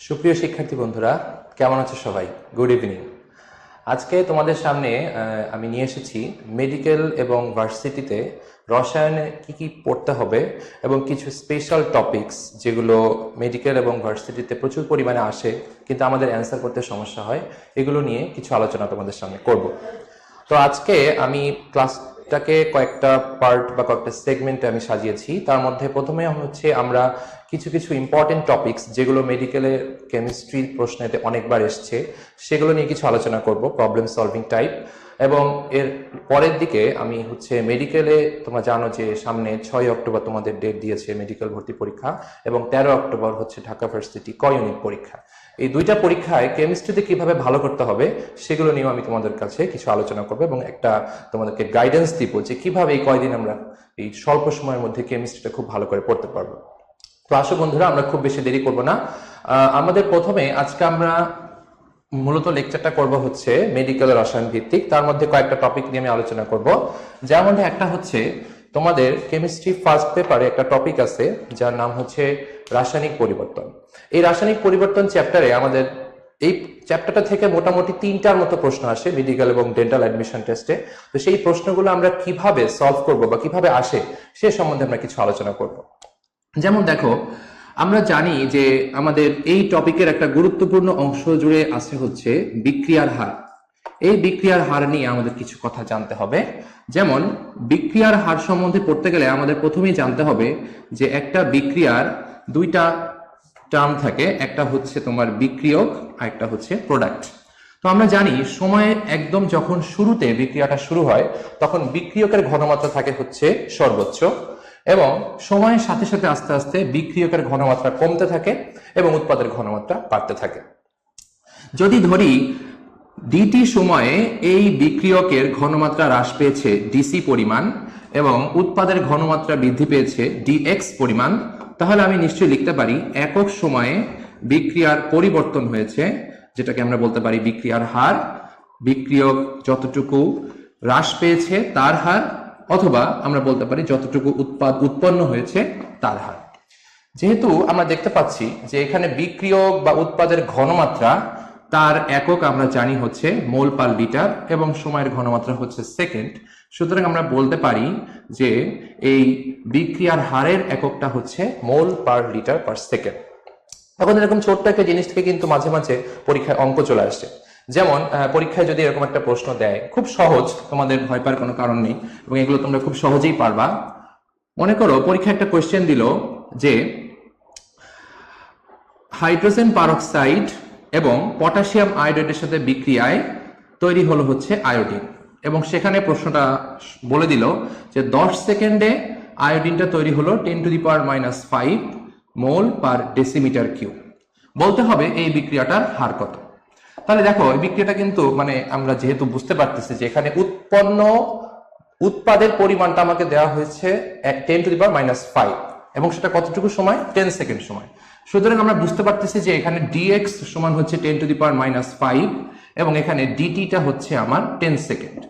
সুপ্রিয় শিক্ষার্থী বন্ধুরা, কেমন আছো সবাই? Good evening. আজকে তোমাদের সামনে আমি নিয়ে এসেছি মেডিকেল এবং ভার্সিটিতে রসায়নে কি কি পড়তে হবে এবং কিছু স্পেশাল টপিকস যেগুলো মেডিকেল এবং ভার্সিটিতে প্রচুর পরিমাণে আসে কিন্তু আমাদের অ্যান্সার করতে সমস্যা হয়, এগুলো নিয়ে কিছু আলোচনা তোমাদের সামনে করব। তো আজকে আমি ক্লাসটাকে কয়েকটা পার্ট বা কয়েকটা সেগমেন্টে আমি সাজিয়েছি। তার মধ্যে প্রথমে হচ্ছে আমরা কিছু কিছু ইম্পর্টেন্ট টপিকস যেগুলো মেডিকেলের কেমিস্ট্রির প্রশ্নেতে অনেকবার এসছে সেগুলো নিয়ে কিছু আলোচনা করব, প্রবলেম সলভিং টাইপ। এবং এর পরের দিকে আমি হচ্ছে মেডিকেলে, তোমরা জানো যে সামনে 6 অক্টোবর তোমাদের ডেট দিয়েছে মেডিকেল ভর্তি পরীক্ষা, এবং 13 অক্টোবর হচ্ছে ঢাকা ভার্সিটি ক ইউনিট পরীক্ষা। এই দুইটা পরীক্ষায় কেমিস্ট্রিতে কিভাবে ভালো করতে হবে সেগুলো নিয়েও আমি তোমাদের কাছে কিছু আলোচনা করবো এবং একটা তোমাদেরকে গাইডেন্স দিব যে কিভাবে এই কয়দিন আমরা এই স্বল্প সময়ের মধ্যে কেমিস্ট্রিটা খুব ভালো করে পড়তে পারবো। তো আসো বন্ধুরা, আমরা খুব বেশি দেরি করব না। আমাদের প্রথমে আজকে আমরা মূলত লেকচারটা করব হচ্ছে মেডিকেল রসায়ন ভিত্তিক। তার মধ্যে কয়েকটা টপিক নিয়ে আমি আলোচনা করব, যার মধ্যে একটা হচ্ছে তোমাদের কেমিস্ট্রি ফার্স্ট পেপারে একটা টপিক আছে যার নাম হচ্ছে রাসায়নিক পরিবর্তন। এই রাসায়নিক পরিবর্তন চ্যাপ্টারে আমাদের এই চ্যাপ্টারটা থেকে মোটামুটি 3টার মতো প্রশ্ন আসে মেডিকেল এবং ডেন্টাল অ্যাডমিশন টেস্টে। তো সেই প্রশ্নগুলো আমরা কিভাবে সলভ করব বা কিভাবে আসে সে সম্বন্ধে আমরা কিছু আলোচনা করব। যেমন দেখো, আমরা জানি যে আমাদের এই টপিকের একটা গুরুত্বপূর্ণ অংশ জুড়ে আছে হচ্ছে বিক্রিয়ার হার। এই বিক্রিয়ার হার নিয়ে আমাদের কিছু কথা জানতে হবে। যেমন বিক্রিয়ার হার সম্বন্ধে পড়তে গেলে আমাদের প্রথমেই জানতে হবে যে একটা বিক্রিয়ার দুইটা টার্ম থাকে, একটা হচ্ছে তোমার বিক্রিয়ক আর একটা হচ্ছে প্রোডাক্ট। তো আমরা জানি সময়ে একদম যখন শুরুতে বিক্রিয়াটা শুরু হয় তখন বিক্রিয়কের ঘনমাত্রা থাকে হচ্ছে সর্বোচ্চ, এবং সময়ের সাথে সাথে আস্তে আস্তে বিক্রিয়কের ঘনমাত্রা কমতে থাকে এবং উৎপাদের ঘনমাত্রা বাড়তে থাকে। যদি ধরি ডিটি সময়ে এই বিক্রিয়কের ঘনমাত্রা হ্রাস পেয়েছে ডিসি পরিমাণ এবং উৎপাদের ঘনমাত্রা বৃদ্ধি পেয়েছে ডিএক্স পরিমাণ, তাহলে আমি নিশ্চয়ই লিখতে পারি একক সময়ে বিক্রিয়ার পরিবর্তন হয়েছে, যেটাকে আমরা বলতে পারি বিক্রিয়ার হার। বিক্রিয়ক যতটুকু হ্রাস পেয়েছে তার হার, অথবা আমরা বলতে পারি যতটুকু উৎপন্ন হয়েছে তার হার। যেহেতু আমরা দেখতে পাচ্ছি যে এখানে বিক্রিয়ক বা উৎপাদের ঘনমাত্রা, তার একক আমরা জানি হচ্ছে মোল পার লিটার এবং সময়ের ঘনমাত্রা হচ্ছে সেকেন্ড, সুতরাং আমরা বলতে পারি যে এই বিক্রিয়ার হারের এককটা হচ্ছে মোল পার লিটার পার সেকেন্ড। এখন এরকম ছোট্ট একটা জিনিস থেকে কিন্তু মাঝে মাঝে পরীক্ষায় অঙ্ক চলে আসছে। যেমন পরীক্ষায় যদি এরকম একটা প্রশ্ন দেয়, খুব সহজ, তোমাদের ভয় পাওয়ার কোনো কারণ নেই এবং এগুলো তোমরা খুব সহজেই পারবা। মনে করো পরীক্ষায় একটা কোয়েশ্চেন দিল যে হাইড্রোজেন পারক্সাইড এবং পটাশিয়াম আয়োডাইডের সাথে বিক্রিয়ায় তৈরি হলো হচ্ছে আয়োডিন, এবং সেখানে প্রশ্নটা বলে দিল যে 10 সেকেন্ডে আয়োডিনটা তৈরি হলো 10⁻⁻5 মোল পার ডেসিমিটার কিউব। বলতে হবে এই বিক্রিয়াটার হার কত। তাহলে দেখো এই বিক্রিয়াটা কিন্তু আমরা যেহেতু বুঝতে পারতেছি যে এখানে উৎপাদের পরিমাণটা আমাকে দেওয়া হয়েছে 10⁻⁻5 এবং সেটা কতটুকু সময়? 10 সেকেন্ড সময়। সুতরাং আমরা বুঝতে পারতেছি যে এখানে ডিএক্স সমান হচ্ছে 10⁻⁻5 এবং এখানে ডিটিটা হচ্ছে আমার 10 সেকেন্ড।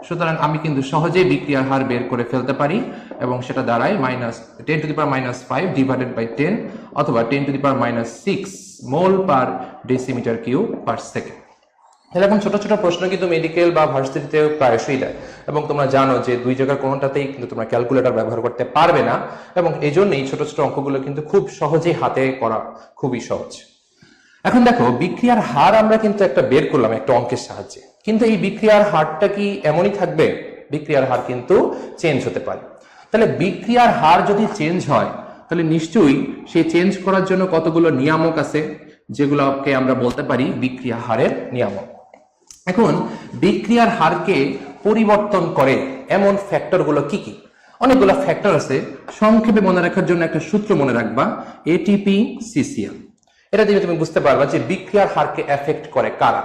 সুতরাং আমি কিন্তু সহজেই বিক্রিয়ার হার বের করে ফেলতে পারি এবং সেটা দাঁড়ায় -10⁻⁻5 ডিভাইডেড বাই 10 অথবা 10⁻⁻6 মোল পার ডেসিমিটার কিউব পার সেকেন্ড। এরকম ছোট ছোট প্রশ্ন কিন্তু মেডিকেল বা ভার্সিটিতে প্রায়শই দেয়, এবং তোমরা জানো যে দুই জায়গার কোনোটাতেই কিন্তু তোমরা ক্যালকুলেটর ব্যবহার করতে পারবে না, এবং এই জন্যই ছোট ছোট অঙ্কগুলো কিন্তু খুব সহজেই হাতে করা খুবই সহজ। এখন দেখো বিক্রিয়ার হার আমরা কিন্তু একটা বের করলাম একটা অঙ্কের সাহায্যে, কিন্তু এই বিক্রিয়ার হারটা কি এমনই থাকবে? বিক্রিয়ার হার কিন্তু চেঞ্জ হতে পারে। তাহলে বিক্রিয়ার হার যদি চেঞ্জ হয় তাহলে নিশ্চয়ই সেই চেঞ্জ করার জন্য কতগুলো নিয়ামক আছে যেগুলোকে আমরা বলতে পারি বিক্রিয়া হারের নিয়ামক। এখন বিক্রিয়ার হারকে পরিবর্তন করে এমন ফ্যাক্টরগুলো কি কি? অনেকগুলো ফ্যাক্টর আছে। সংক্ষেপে মনে রাখার জন্য একটা সূত্র মনে রাখবা, এটিপি সিসিএল। এটা দিয়ে তুমি বুঝতে পারবা যে বিক্রিয়ার হারকে এফেক্ট করে কারা।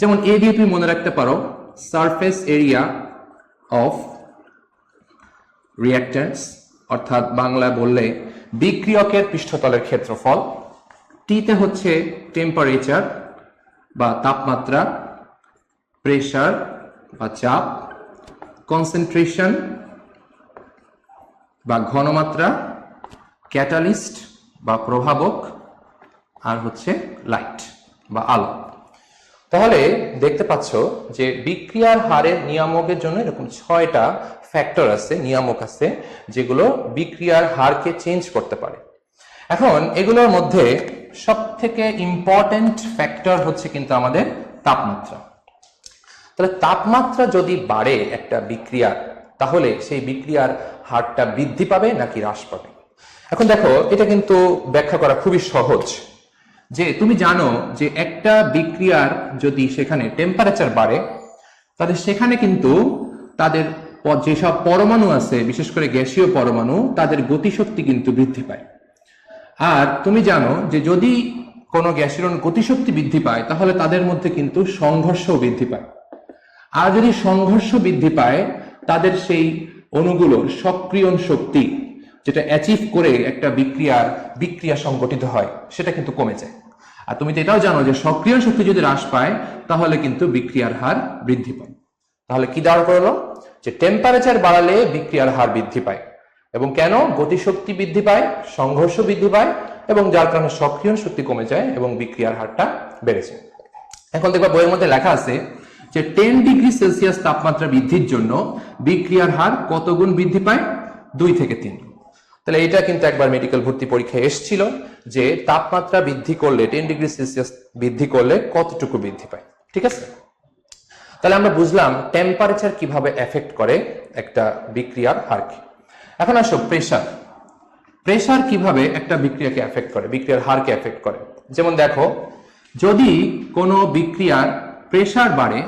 যেমন এ দিয়ে তুমি মনে রাখতে পারো সারফেস এরিয়া অফ রিঅ্যাক্ট্যান্টস, অর্থাৎ বাংলায় বললে বিক্রিয়কের পৃষ্ঠতলের ক্ষেত্রফল। টিতে হচ্ছে টেম্পারেচার বা তাপমাত্রা, প্রেসার বা চাপ, কনসেন্ট্রেশন বা ঘনমাত্রা, ক্যাটালিস্ট বা প্রভাবক, আর হচ্ছে লাইট বা আলো। তাহলে দেখতে পাচ্ছ যে বিক্রিয়ার হারের নিয়ামকের জন্য এরকম 6টা ফ্যাক্টর আছে, নিয়ামক আছে, যেগুলো বিক্রিয়ার হারকে চেঞ্জ করতে পারে। এখন এগুলোর মধ্যে সব থেকে ইম্পর্টেন্ট ফ্যাক্টর হচ্ছে কিন্তু আমাদের তাপমাত্রা। তাহলে তাপমাত্রা যদি বাড়ে একটা বিক্রিয়ার, তাহলে সেই বিক্রিয়ার হারটা বৃদ্ধি পাবে নাকি হ্রাস পাবে। এখন দেখো, এটা কিন্তু ব্যাখ্যা করা খুবই সহজ। যে তুমি জানো যে একটা বিক্রিয়ার যদি সেখানে টেম্পারেচার বাড়ে, তাহলে সেখানে কিন্তু তাদের যেসব পরমাণু আছে, বিশেষ করে গ্যাসীয় পরমাণু, তাদের গতিশক্তি কিন্তু বৃদ্ধি পায়। আর তুমি জানো যে যদি কোনো গ্যাসের গতিশক্তি বৃদ্ধি পায়, তাহলে তাদের মধ্যে কিন্তু সংঘর্ষও বৃদ্ধি পায়। আর যদি সংঘর্ষ বৃদ্ধি পায়, তাদের সেই অণুগুলোর সক্রিয়ণ শক্তি, যেটা অ্যাচিভ করে একটা বিক্রিয়া সংগঠিত হয়, সেটা কিন্তু কমে যায়। আর তুমি তো এটাও জানো যে সক্রিয়ণ শক্তি যদি হ্রাস পায়, তাহলে কিন্তু বিক্রিয়ার হার বৃদ্ধি পায়। তাহলে কি দাঁড় করলো যে টেম্পারেচার বাড়ালে বিক্রিয়ার হার বৃদ্ধি পায়। এবং কেন? গতিশক্তি বৃদ্ধি পায়, সংঘর্ষ বৃদ্ধি পায়, এবং যার কারণে সক্রিয়ণ শক্তি কমে যায় এবং বিক্রিয়ার হারটা বেড়েছে। এখন দেখবা বইয়ের মধ্যে লেখা আছে যে 10 ডিগ্রি সেলসিয়াস তাপমাত্রা বৃদ্ধির জন্য বিক্রিয়ার হার কত গুণ বৃদ্ধি পায়? 2 থেকে 3। তাহলে এটা কিন্তু একবার মেডিকেল ভর্তি পরীক্ষায় এসেছিল যে তাপমাত্রা বৃদ্ধি করলে, 10 ডিগ্রি সেলসিয়াস বৃদ্ধি করলে কতটুকু বৃদ্ধি পায়। ঠিক আছে, তাহলে আমরা বুঝলাম টেম্পারেচার কিভাবে এফেক্ট করে একটা বিক্রিয়ার হারকে। এখন আসো প্রেসার। প্রেসার কিভাবে একটা বিক্রিয়াকে এফেক্ট করে, বিক্রিয়ার হারকে এফেক্ট করে। যেমন দেখো, যদি কোনো বিক্রিয়ার প্রেসার বাড়ে,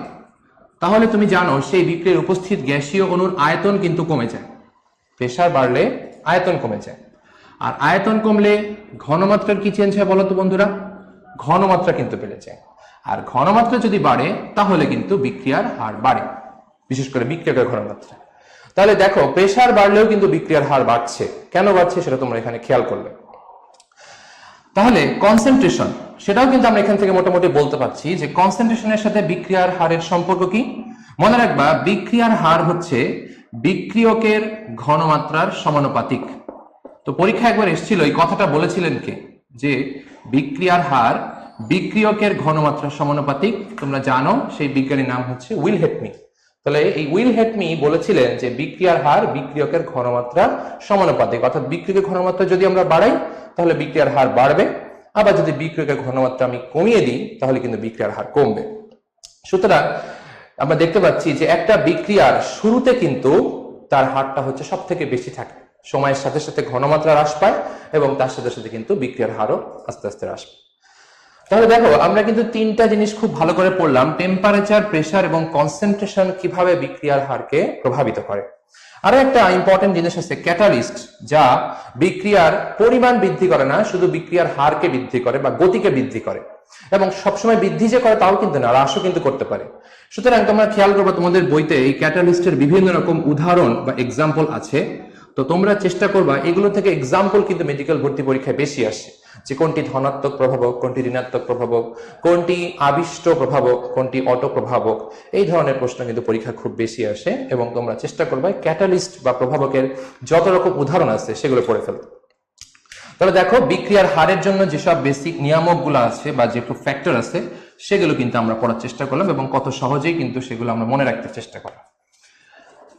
তাহলে তুমি জানো সেই বিক্রিয়ার উপস্থিত গ্যাসীয় অণুর আয়তন কিন্তু কমে যায়। প্রেসার বাড়লে আয়তন কমে যায়। আর আয়তন কমলে ঘনমাত্রার কি চেঞ্জ হয় বলো তো বন্ধুরা? ঘনমাত্রা কিন্তু বেড়ে যায়। আর ঘনমাত্রা যদি বাড়ে, তাহলে কিন্তু বিক্রিয়ার হার বাড়ে, বিশেষ করে বিক্রিয়কের ঘনমাত্রা। তাহলে দেখো, প্রেসার বাড়লেও কিন্তু বিক্রিয়ার হার বাড়ছে। কেন বাড়ছে সেটা তোমরা এখানে খেয়াল করবে। তাহলে কনসেন্ট্রেশন, সেটাও কিন্তু আমরা এখান থেকে মোটামুটি বলতে পারছি যে কনসেন্ট্রেশনের সাথে বিক্রিয়ার হারের সম্পর্ক কি। মনে রাখবা, বিক্রিয়ার হার হচ্ছে বিক্রিয়কের ঘনমাত্রার সমানুপাতিক। তো পরীক্ষা একবার এসেছিল, এই কথাটা বলেছিলেন কে? যে বিক্রিয়ার হার বিক্রিয়কের ঘনমাত্রার সমানুপাতিক। তোমরা জানো সেই বিজ্ঞানীর নাম হচ্ছে উইলহেটমি। তাহলে এই উইলহেটমি বলেছিলেন যে বিক্রিয়ার হার বিক্রিয়কের ঘনমাত্রার সমানুপাতিক, অর্থাৎ বিক্রিয়কের ঘনমাত্রা যদি আমরা বাড়াই, তাহলে বিক্রিয়ার হার বাড়বে। আবার যদি বিক্রিয়কের ঘনমাত্রা আমি কমিয়ে দিই, তাহলে কিন্তু বিক্রিয়ার হার কমবে। সুতরাং আমরা দেখতে পাচ্ছি যে একটা বিক্রিয়ার শুরুতে কিন্তু তার হারটা হচ্ছে সব থেকে বেশি থাকে, সময়ের সাথে সাথে ঘনমাত্রা হ্রাস পায় এবং তার সাথে সাথে কিন্তু বিক্রিয়ার হারও আস্তে আস্তে হ্রাস পায়। তাহলে দেখো, আমরা কিন্তু 3টা জিনিস খুব ভালো করে পড়লাম, টেম্পারেচার, প্রেসার এবং কনসেন্ট্রেশন কিভাবে বিক্রিয়ার হারকে প্রভাবিত করে। আরো একটা ইম্পর্টেন্ট জিনিস আছে ক্যাটালিস্ট, যা বিক্রিয়ার পরিমাণ বৃদ্ধি করে না, শুধু বিক্রিয়ার হারকে বৃদ্ধি করে বা গতিকে বৃদ্ধি করে। এবং সবসময় বৃদ্ধি যে করে তাও কিন্তু না, হ্রাসও কিন্তু করতে পারে। সুতরাং তোমরা খেয়াল করবে, তোমাদের বইতে এই ক্যাটালিস্টের বিভিন্ন রকম উদাহরণ বা এক্সাম্পল আছে। তো তোমরা চেষ্টা করবা এগুলো থেকে এক্সাম্পল কিন্তু মেডিকেল ভর্তি পরীক্ষায় বেশি আসে, যে কোনটি ধনাত্মক প্রভাবক, কোনটি ঋণাত্মক প্রভাবক, কোনটি আবিষ্ট প্রভাবক, কোনটি অটো প্রভাবক। এই ধরনের প্রশ্ন কিন্তু পরীক্ষা খুব বেশি আসে এবং তোমরা চেষ্টা করবে ক্যাটালিস্ট বা প্রভাবকের যত রকম উদাহরণ আছে সেগুলো পড়ে ফেলতে। তাহলে দেখো, বিক্রিয়ার হারের জন্য যেসব বেসিক নিয়ামকগুলো আছে বা যে ফ্যাক্টর আছে, সেগুলো কিন্তু আমরা পড়ার চেষ্টা করলাম এবং কত সহজেই কিন্তু সেগুলো আমরা মনে রাখতে চেষ্টা করলাম।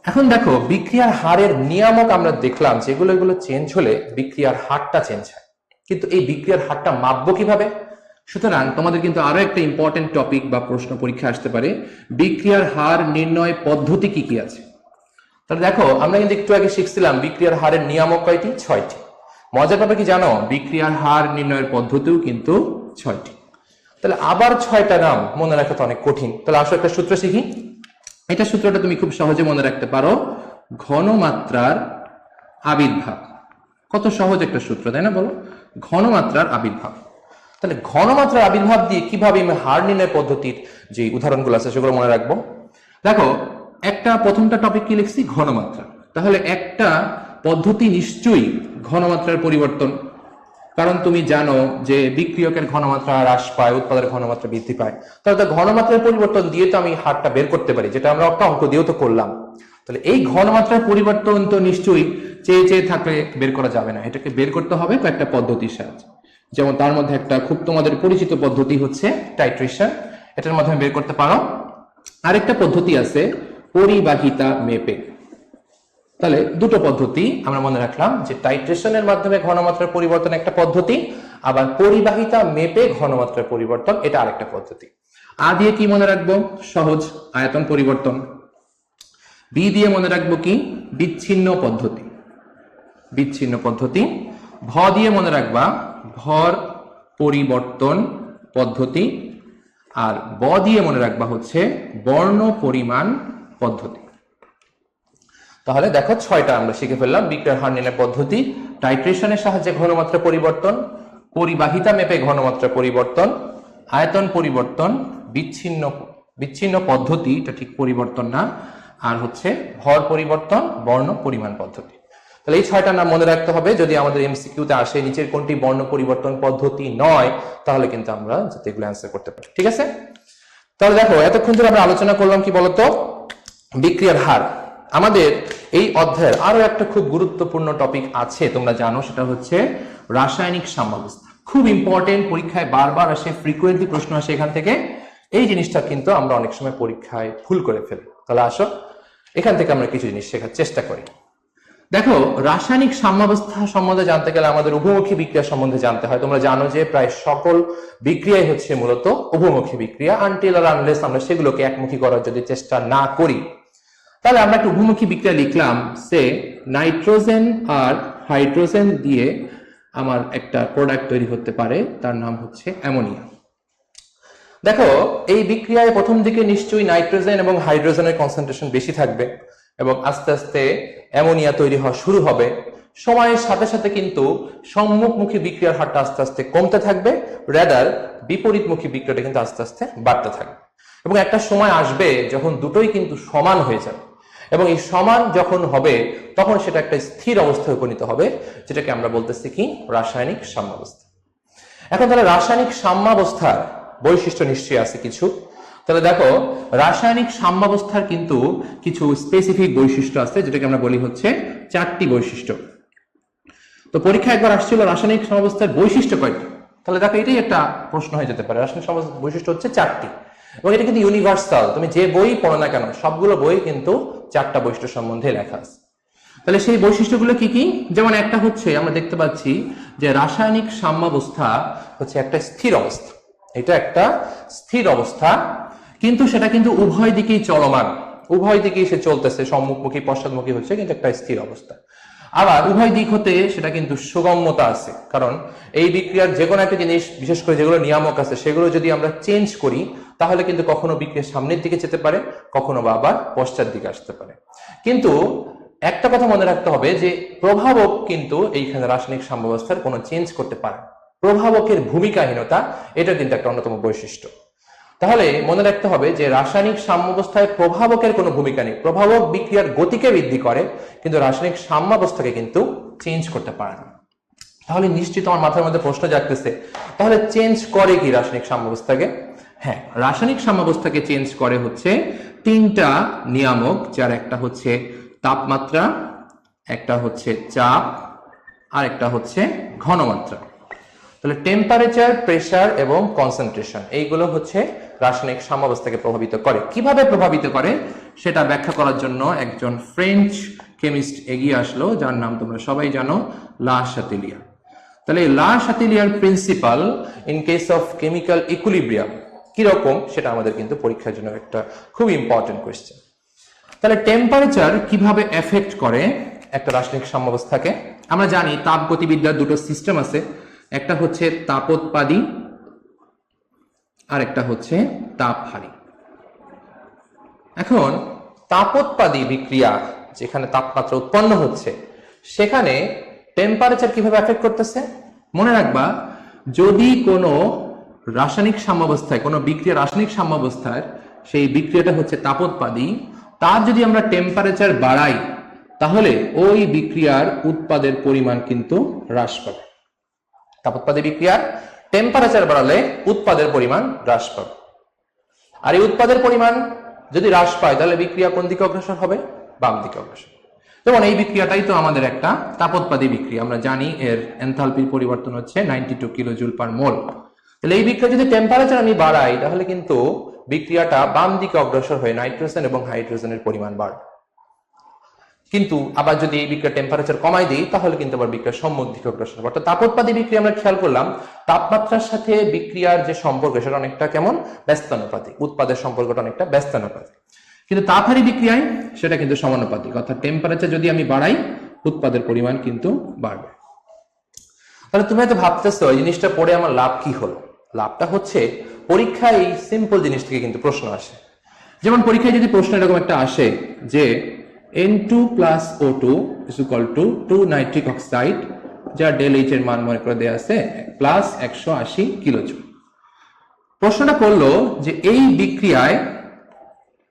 এখন দেখো, বিক্রিয়ার হারের নিয়ামক আমরা দেখলাম যেগুলো এগুলো চেঞ্জ হলে বিক্রিয়ার হারটা চেঞ্জ হয়, কিন্তু এই বিক্রিয়ার হারটা মাপবো কিভাবে? সুতরাং তোমাদের কিন্তু আরো একটা ইম্পর্টেন্ট টপিক বা প্রশ্ন পরীক্ষা আসতে পারে, বিক্রিয়ার হার নির্ণয় পদ্ধতি কি কি আছে। তাহলে দেখো, আমরা কিন্তু একটু আগে শিখছিলাম বিক্রিয়ার হারের নিয়ামক কয়টি? 6টি। মজার ব্যাপার কি জানো? বিক্রিয়ার হার নির্ণয়ের পদ্ধতিও কিন্তু 6টি। তাহলে আবার 6টা নাম মনে রাখা তো অনেক কঠিন। তাহলে আসো একটা সূত্র শিখি। এটা সূত্রটা তুমি খুব সহজে মনে রাখতে পারো, ঘনমাত্রার আবির্ভাব। কত সহজ একটা সূত্র, তাই না? বলো, ঘনমাত্রার আবির্ভাব। তাহলে ঘনমাত্রার আবির্ভাব দিয়ে কিভাবে আমি হার নির্ণয় পদ্ধতির যে উদাহরণগুলো আছে সেগুলো মনে রাখবো। দেখো, একটা প্রথমটা টপিক কি লিখছি? ঘনমাত্রা। তাহলে একটা পদ্ধতি নিশ্চয়ই ঘনমাত্রার পরিবর্তন, কারণ তুমি জানো যে বিক্রিয়কের ঘনমাত্রা হ্রাস পায়, উৎপাদনের ঘনমাত্রা বৃদ্ধি পায়। তাহলে ঘনমাত্রার পরিবর্তন দিয়ে তো আমি হারটা বের করতে পারি, যেটা আমরা একটা অঙ্ক দিয়েও তো করলাম। তাহলে এই ঘনমাত্রার পরিবর্তন তো নিশ্চয়ই চেয়ে চেয়ে থাকলে বের করা যাবে না, এটাকে বের করতে হবে কয়েকটা পদ্ধতির সাহায্যে। যেমন তার মধ্যে একটা খুব তোমাদের পরিচিত পদ্ধতি হচ্ছে টাইট্রেশন, এটার মাধ্যমে বের করতে পারো। আরেকটা পদ্ধতি আছে পরিবাহিতা মেপে। তাহলে দুটো পদ্ধতি আমরা মনে রাখলাম, যে টাইট্রেশনের মাধ্যমে ঘনমাত্রার পরিবর্তন একটা পদ্ধতি, আবার পরিবাহিতা মেপে ঘনমাত্রার পরিবর্তন এটা আরেকটা পদ্ধতি। আ দিয়ে কি মনে রাখবো? সহজ, আয়তন পরিবর্তন। বি দিয়ে মনে রাখবো কি? বিচ্ছিন্ন পদ্ধতি, বিচ্ছিন্ন পদ্ধতি। ভ দিয়ে মনে রাখবা ভর পরিবর্তন পদ্ধতি। আর ব দিয়ে মনে রাখবা হচ্ছে বর্ণ পরিমাণ পদ্ধতি। তাহলে দেখো 6টা আমরা শিখে ফেললাম। বিক্রিয়ার হার নির্ণয় পদ্ধতি, টাইট্রেশনের সাহায্যে ঘনমাত্রা পরিবর্তন, পরিবাহিতা মেপে ঘনমাত্রা পরিবর্তন, আয়তন পরিবর্তন, বিচ্ছিন্ন পদ্ধতি, এটা ঠিক পরিবর্তন না, আর হচ্ছে ভর পরিবর্তন, বর্ণ পরিমাণ পদ্ধতি। তাহলে এই 6টা নাম মনে রাখতে হবে। যদি আমাদের এমসিকিউতে আসে নিচের কোনটি বর্ণ পরিবর্তন পদ্ধতি নয়, তাহলে কিন্তু আমরা যাতে এগুলো অ্যান্সার করতে পারি। ঠিক আছে? তাহলে দেখো এতক্ষণ ধরে আমরা আলোচনা করলাম কি বলতো? বিক্রিয়ার হার। আমাদের এই অধ্যায়ের আরো একটা খুব গুরুত্বপূর্ণ টপিক আছে, তোমরা জানো, সেটা হচ্ছে রাসায়নিক সাম্যাবস্থা। খুব ইম্পর্টেন্ট, পরীক্ষায় বারবার আসে, ফ্রিকোয়েন্টলি প্রশ্ন আসে এখান থেকে। এই জিনিসটা কিন্তু আমরা অনেক সময় পরীক্ষায় ভুল করে ফেলি। তাহলে আসো এখান থেকে আমরা কিছু জিনিস শেখার চেষ্টা করি। দেখো, রাসায়নিক সাম্যাবস্থা সম্বন্ধে জানতে গেলে আমাদের উভমুখী বিক্রিয়া সম্বন্ধে জানতে হয়। তোমরা জানো যে প্রায় সকল বিক্রিয়াই হচ্ছে মূলত উভমুখী বিক্রিয়া, আনটিল আর আনলেস আমরা সেগুলোকে একমুখী করার যদি চেষ্টা না করি। তাহলে আমরা একটা উভমুখী বিক্রিয়া লিখলাম, সে নাইট্রোজেন আর হাইড্রোজেন দিয়ে আমার একটা প্রোডাক্ট তৈরি হতে পারে, তার নাম হচ্ছে অ্যামোনিয়া। দেখো, এই বিক্রিয়ায় প্রথম দিকে নিশ্চয়ই নাইট্রোজেন এবং হাইড্রোজেনের কনসেন্ট্রেশন বেশি থাকবে এবং আস্তে আস্তে অ্যামোনিয়া তৈরি হওয়া শুরু হবে। সময়ের সাথে সাথে কিন্তু সম্মুখমুখী বিক্রিয়ার হারটা আস্তে আস্তে কমতে থাকবে, রেদার বিপরীতমুখী বিক্রিয়াটা কিন্তু আস্তে আস্তে বাড়তে থাকবে। এবং একটা সময় আসবে যখন দুটোই কিন্তু সমান হয়ে যাবে, এবং এই সমান যখন হবে তখন সেটা একটা স্থির অবস্থায় উপনীত হবে, যেটাকে আমরা বলতেছি কি? রাসায়নিক সাম্যাবস্থা। এখন তাহলে রাসায়নিক সাম্যাবস্থার বৈশিষ্ট্য নিশ্চয়ই আছে কিছু। তাহলে দেখো, রাসায়নিক সাম্যাবস্থার কিন্তু কিছু স্পেসিফিক বৈশিষ্ট্য আছে, যেটাকে আমরা বলি হচ্ছে 4টি বৈশিষ্ট্য। তো পরীক্ষা একবার আসছিল রাসায়নিক সাম্যাবস্থার বৈশিষ্ট্য কয়টি? তাহলে দেখো, এটাই একটা প্রশ্ন হয়ে যেতে পারে। রাসায়নিক সাম্যাবস্থার বৈশিষ্ট্য হচ্ছে 4টি, এবং এটা কিন্তু ইউনিভার্সাল। তুমি যে বই পড়ো না কেন, সবগুলো বই কিন্তু 4টা বৈশিষ্ট্য সম্বন্ধে লেখা আছে। তাহলে সেই বৈশিষ্ট্যগুলো কি কি? যেমন একটা হচ্ছে, আমরা দেখতে পাচ্ছি যে রাসায়নিক সাম্যাবস্থা হচ্ছে একটা স্থির অবস্থা। এটা একটা স্থির অবস্থা, কিন্তু সেটা কিন্তু উভয় দিকেই চলমান, উভয় দিকেই সে চলতেছে, সম্মুখমুখী পশ্চাৎমুখী হচ্ছে, কিন্তু একটা স্থির অবস্থা। আবার উভয় দিক হতে সেটা কিন্তু সুগম্যতা আছে, কারণ এই বিক্রিয়ার যে কোনো একটা জিনিস, বিশেষ করে যেগুলো নিয়ামক আছে, সেগুলো যদি আমরা চেঞ্জ করি তাহলে কিন্তু কখনো বিক্রিয়া সামনের দিকে যেতে পারে, কখনো বা আবার পশ্চাৎ দিকে আসতে পারে। কিন্তু একটা কথা মনে রাখতে হবে যে প্রভাবক কিন্তু এইখানে রাসায়নিক সাম্যাবস্থার কোনো চেঞ্জ করতে পারে। প্রভাবকের ভূমিকাহীনতা, এটা কিন্তু একটা অন্যতম বৈশিষ্ট্য। তাহলে মনে রাখতে হবে যে রাসায়নিক সাম্যাবস্থায় প্রভাবকের কোনো ভূমিকা নেই। প্রভাবক বিক্রিয়ার গতিকে বৃদ্ধি করে, কিন্তু রাসায়নিক সাম্যাবস্থাকে কিন্তু চেঞ্জ করতে পারে না। তাহলে নিশ্চিত আমার মাথার মধ্যে প্রশ্ন জাগতেছে, তাহলে চেঞ্জ করে কি রাসায়নিক সাম্যাবস্থাকে? হ্যাঁ, রাসায়নিক সাম্যাবস্থাকে চেঞ্জ করে হচ্ছে 3টা নিয়ামক, যার একটা হচ্ছে তাপমাত্রা, একটা হচ্ছে চাপ, আর একটা হচ্ছে ঘনমাত্রা। তাহলে টেম্পারেচার, প্রেসার এবং কনসেন্ট্রেশন, এইগুলো হচ্ছে রাসায়নিক সাম্যাবস্থাকে প্রভাবিত করে। কিভাবে প্রভাবিত করে সেটা ব্যাখ্যা করার জন্য একজন ফ্রেঞ্চ কেমিস্ট এগিয়ে আসলো, যার নাম তোমরা সবাই জানো, লা শাতেলিয়ার। তাহলে Le Chatelier principle in case of chemical equilibrium কিরকম, সেটা আমাদের কিন্তু পরীক্ষার জন্য একটা খুব ইম্পর্টেন্ট কোয়েশ্চেন। তাহলে টেম্পারেচার কিভাবে এফেক্ট করে একটা রাসায়নিক সাম্যাবস্থাকে? আমরা জানি তাপগতিবিদ্যার দুটো সিস্টেম আছে, একটা হচ্ছে তাপোৎপাদী আর একটা হচ্ছে তাপহারী। এখন তাপোৎপাদী বিক্রিয়া, যেখানে তাপমাত্রা উৎপন্ন হচ্ছে, সেখানে টেম্পারেচার কিভাবে এফেক্ট করতেছে? মনে রাখবা, যদি কোনো রাসায়নিক সাম্যাবস্থায়, কোনো বিক্রিয়া রাসায়নিক সাম্যাবস্থার সেই বিক্রিয়াটা হচ্ছে তাপোৎপাদী, তার যদি আমরা টেম্পারেচার বাড়াই তাহলে ওই বিক্রিয়ার উৎপাদের পরিমাণ কিন্তু হ্রাস পাবে। তাপোৎপাদী বিক্রিয়ার টেম্পারেচার বাড়ালে উৎপাদের পরিমাণ হ্রাস পাবে, আর এই উৎপাদের পরিমাণ যদি হ্রাস পায় তাহলে বিক্রিয়া কোন দিকে অগ্রসর হবে? বাম দিকে অগ্রসর। যেমন এই বিক্রিয়াটাই তো আমাদের একটা তাপোৎপাদী বিক্রিয়া, আমরা জানি এর এনথালপির পরিবর্তন হচ্ছে 92 কিলোজুল পার মোল। তাহলে এই বিক্রিয়া যদি টেম্পারেচার আমি বাড়াই তাহলে কিন্তু বিক্রিয়াটা বাম দিকে অগ্রসর হয়ে নাইট্রোজেন এবং হাইড্রোজেনের পরিমাণ বাড়বে। কিন্তু আবার যদি এই বিক্রিয়া টেম্পারেচার কমাই দিই তাহলে কিন্তু আবার বিক্রিয়া সম্মুখ দিকে অগ্রসর হবে। অর্থাৎ তাপোৎপাদী বিক্রিয়া আমরা খেয়াল করলাম তাপমাত্রার সাথে বিক্রিয়ার যে সম্পর্ক সেটা অনেকটা কেমন ব্যস্তানুপাতিক, উৎপাদের সম্পর্কটা অনেকটা ব্যস্তানুপাতিক। কিন্তু তাপহারী বিক্রিয়ায় সেটা কিন্তু সমানুপাতিক, অর্থাৎ টেম্পারেচার যদি আমি বাড়াই উৎপাদের পরিমাণ কিন্তু বাড়বে। তাহলে তুমি হয়তো ভাবতেছো এই জিনিসটা পড়ে আমার লাভ কি হলো? লাভটা হচ্ছে পরীক্ষায় এই সিম্পল জিনিস থেকে কিন্তু প্রশ্ন আসে। যেমন পরীক্ষায় যদি প্রশ্ন এরকম একটা আসে যে N2 plus O2 is equal to 2 nitric oxide, যা ডেল এইচ এর মান মনে করে দেয়া আছে প্লাস 180 কিলোজুল। প্রশ্নটা করলো যে এই বিক্রিয়ায়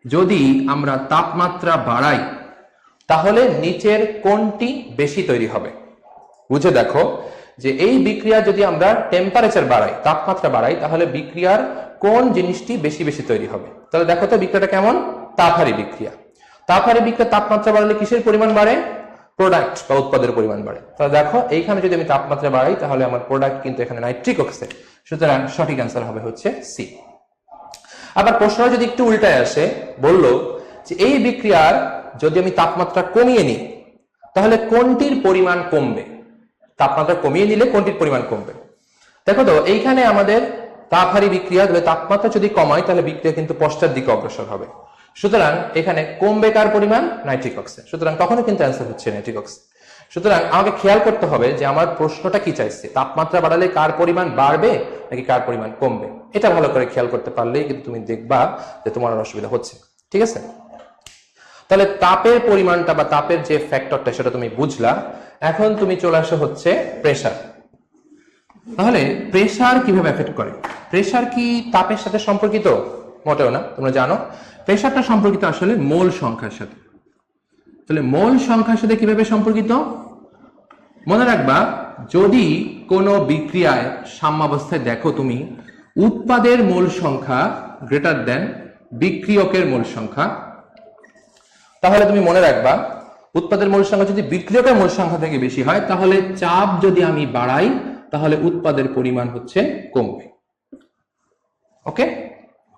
যদি আমরা তাপমাত্রা বাড়াই তাহলে নিচের কোনটি বেশি তৈরি হবে? বুঝে দেখো যে এই বিক্রিয়া যদি আমরা টেম্পারেচার বাড়াই, তাপমাত্রা বাড়াই, তাহলে বিক্রিয়ার কোন জিনিসটি বেশি বেশি তৈরি হবে? তাহলে দেখো তো বিক্রিয়াটা কেমন? তাপহারী বিক্রিয়া। তাপহারী বিক্রিয়া তাপমাত্রা বাড়ালে কিসের পরিমাণ বাড়ে? প্রোডাক্ট বা উৎপাদের পরিমাণ বাড়ে। তাহলে দেখো এইখানে যদি আমি তাপমাত্রা বাড়াই তাহলে আমার প্রোডাক্ট কিন্তু এখানে নাইট্রিক অক্সাইড, সুতরাং সঠিক অ্যান্সার হবে হচ্ছে সি। আবার প্রশ্ন যদি একটু উল্টায় আসে, বললো যে এই বিক্রিয়ার যদি আমি তাপমাত্রা কমিয়ে নিই তাহলে কোনটির পরিমাণ কমবে? তাপমাত্রা কমিয়ে নিলে কোনটির পরিমাণ কমবে? দেখো তো এইখানে আমাদের তাপহারী বিক্রিয়া, তাপমাত্রা যদি কমাই তাহলে বিক্রিয়া কিন্তু পশ্চাৎ দিকে অগ্রসর হবে, সুতরাং এখানে কমবে কার পরিমাণ? নাইট্রিক অক্সাইড, সুতরাং কখনো কিন্তু অ্যান্সার হচ্ছে নাইট্রিক অক্সাইড। সুতরাং আমাকে খেয়াল করতে হবে যে আমার প্রশ্নটা কি চাইছে, তাপমাত্রা বাড়ালে কার পরিমাণ বাড়বে নাকি কার পরিমাণ কমবে। এটা ভালো করে খেয়াল করতে পারলেই কিন্তু তুমি দেখবা যে তোমার অসুবিধা হচ্ছে। ঠিক আছে, তাহলে তাপের পরিমাণটা বা তাপের যে ফ্যাক্টরটা সেটা তুমি বুঝলা। এখন তুমি চলে আসো হচ্ছে প্রেসার। তাহলে প্রেসার কিভাবে এফেক্ট করে? প্রেসার কি তাপের সাথে সম্পর্কিত? মোটেও না। তোমরা জানো প্রেসারটা সম্পর্কিত আসলে মোল সংখ্যার সাথে। তাহলে মোল সংখ্যার সাথে কিভাবে সম্পর্কিত? মনে রাখবা যদি কোনো বিক্রিয়ায় সাম্যাবস্থায় দেখো তুমি উৎপাদের মোল সংখ্যা গ্রেটার দেন বিক্রিয়কের মোল সংখ্যা, তাহলে তুমি মনে রাখবা উৎপাদের মোল সংখ্যা যদি বিক্রিয়কের মোল সংখ্যা থেকে বেশি হয় তাহলে চাপ যদি আমি বাড়াই তাহলে উৎপাদের পরিমাণ হচ্ছে কমবে। ওকে,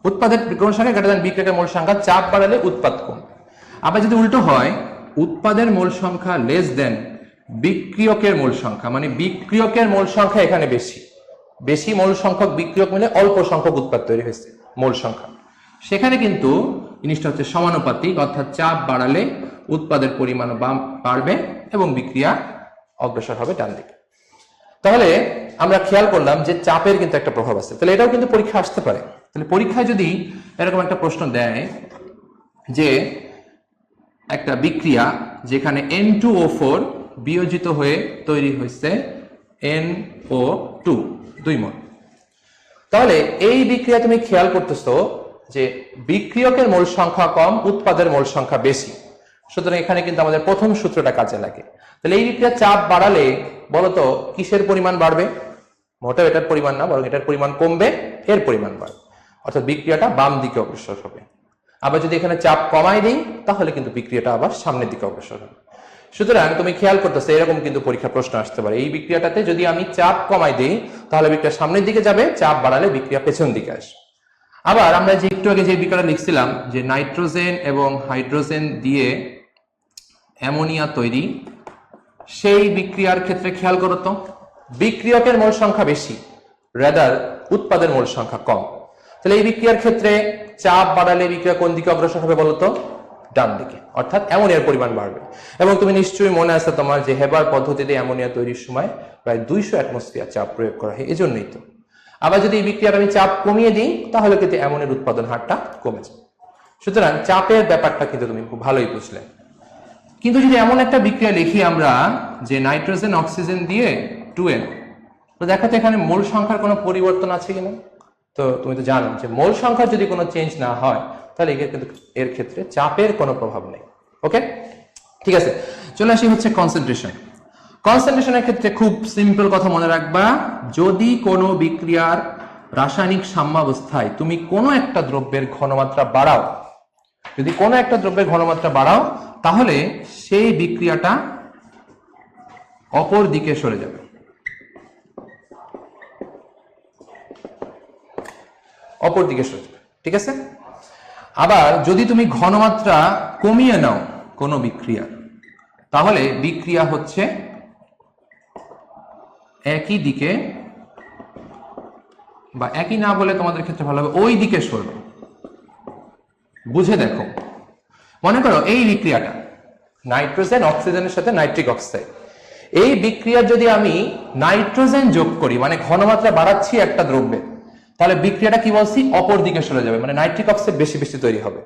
উৎপাদের মোল সংখ্যা গ্রেটার দেন বিক্রিয়কের মোল সংখ্যা, চাপ বাড়ালে উৎপাদ কমবে। আবার যদি উল্টো হয় উৎপাদের মোল সংখ্যা লেস দেন বিক্রিয়কের মোল সংখ্যা, মানে বিক্রিয়কের মোল সংখ্যা এখানে বেশি, বেশি মোল সংখ্যক বিক্রিয়ক মিলে অল্প সংখ্যক উৎপাদ তৈরি হয়েছে মোল সংখ্যা, সেখানে কিন্তু জিনিসটা হচ্ছে সমানুপাতিক, অর্থাৎ চাপ বাড়ালে উৎপাদের পরিমাণ বাড়বে এবং বিক্রিয়া অগ্রসর হবে ডান দিকে। তাহলে আমরা খেয়াল করলাম যে চাপের কিন্তু একটা প্রভাব আছে। তাহলে এটাও কিন্তু পরীক্ষা আসতে পারে। তাহলে পরীক্ষায় যদি এরকম একটা প্রশ্ন দেয় যে একটা বিক্রিয়া যেখানে N2O4 বিয়োজিত হয়ে তৈরি হয়েছে NO2 2 মোল, তাহলে এই বিক্রিয়া তুমি খেয়াল করতেছো যে বিক্রিয়কের মোল সংখ্যা কম, উৎপাদের মোল সংখ্যা বেশি, সুতরাং এখানে কিন্তু আমাদের প্রথম সূত্রটা কাজে লাগে। তাহলে এই বিক্রিয়া চাপ বাড়ালে বলতো কিসের পরিমাণ বাড়বে? মোটেও এটার পরিমাণ না, বরং এটার পরিমাণ কমবে, এর পরিমাণ বাড়বে, অর্থাৎ বিক্রিয়াটা বাম দিকে অগ্রসর হবে। আবার যদি এখানে চাপ কমাই দিই তাহলে কিন্তু বিক্রিয়াটা আবার সামনের দিকে অগ্রসর হবে। সুতরাং তুমি খেয়াল করতেছো এরকম কিন্তু পরীক্ষা প্রশ্ন আসতে পারে। এই বিক্রিয়াটাতে যদি আমি চাপ কমাই দিই তাহলে বিক্রিয়া সামনের দিকে যাবে, চাপ বাড়ালে বিক্রিয়া পেছন দিকে আসবে। আবার আমরা যে একটু আগে যে বিক্রিয়াটা লিখছিলাম যে নাইট্রোজেন এবং হাইড্রোজেন দিয়ে অ্যামোনিয়া তৈরি, সেই বিক্রিয়ার ক্ষেত্রে খেয়াল করো তো বিক্রিয়কের মোল সংখ্যা বেশি, রাদার উৎপাদের মোল সংখ্যা কম। তাহলে এই বিক্রিয়ার ক্ষেত্রে চাপ বাড়ালে বিক্রিয়া কোন দিকে অগ্রসর হবে বলতো? ডান দিকে, অর্থাৎ অ্যামোনিয়ার পরিমাণ বাড়বে। এবং তুমি নিশ্চয়ই মনে আছে তোমার যে হেবার পদ্ধতিতে অ্যামোনিয়া তৈরির সময় প্রায় 200 অ্যাটমসফিয়ার চাপ প্রয়োগ করা হয়, এজন্যই তো। আবার যদি এই বিক্রিয়ার আমি চাপ কমিয়ে দিই তাহলে কিন্তু অ্যামোনিয়ার উৎপাদন হারটা কমে যায়। সুতরাং চাপের ব্যাপারটা কিন্তু তুমি খুব ভালোই বুঝলে। কিন্তু যদি এমন একটা বিক্রিয়া লিখি আমরা যে নাইট্রোজেন অক্সিজেন দিয়ে 2N, তো দেখো তো এখানে মোল সংখ্যার কোনো পরিবর্তন আছে কিনা? তো তুমি তো জানো যে মোল সংখ্যার যদি কোনো চেঞ্জ না হয় তাহলে এর ক্ষেত্রে চাপের কোনো প্রভাব নেই। ওকে, ঠিক আছে, চলে আসি হচ্ছে কনসেন্ট্রেশন। কনসেন্ট্রেশনের ক্ষেত্রে খুব সিম্পল কথা মনে রাখবা, যদি কোনো বিক্রিয়ার রাসায়নিক সাম্যাবস্থায় তুমি কোনো একটা দ্রব্যের ঘনমাত্রা বাড়াও যদি কোনো একটা দ্রব্যের ঘনমাত্রা বাড়াও তাহলে সেই বিক্রিয়াটা অপর দিকে সরে যাবে। অপর দিকে সরে যাবে, ঠিক আছে? আবার যদি তুমি ঘনমাত্রা কমিয়ে নাও কোনো বিক্রিয়া, তাহলে বিক্রিয়া হচ্ছে একই দিকে, বা একই না বলে তোমাদের ক্ষেত্রে ভালো হবে ওই দিকে সরবে। বুঝে দেখো, মনে করো এই বিক্রিয়াটা নাইট্রোজেন অক্সিজেনের সাথে নাইট্রিক অক্সাইড, এই বিক্রিয়ার যদি আমি নাইট্রোজেন যোগ করি, মানে ঘনমাত্রা বাড়াচ্ছি একটা দ্রব্যে, তাহলে বিক্রিয়াটা কি বলছি অপর দিকে সরে যাবে, মানে নাইট্রিক অক্সাইড বেশি বেশি তৈরি হবে।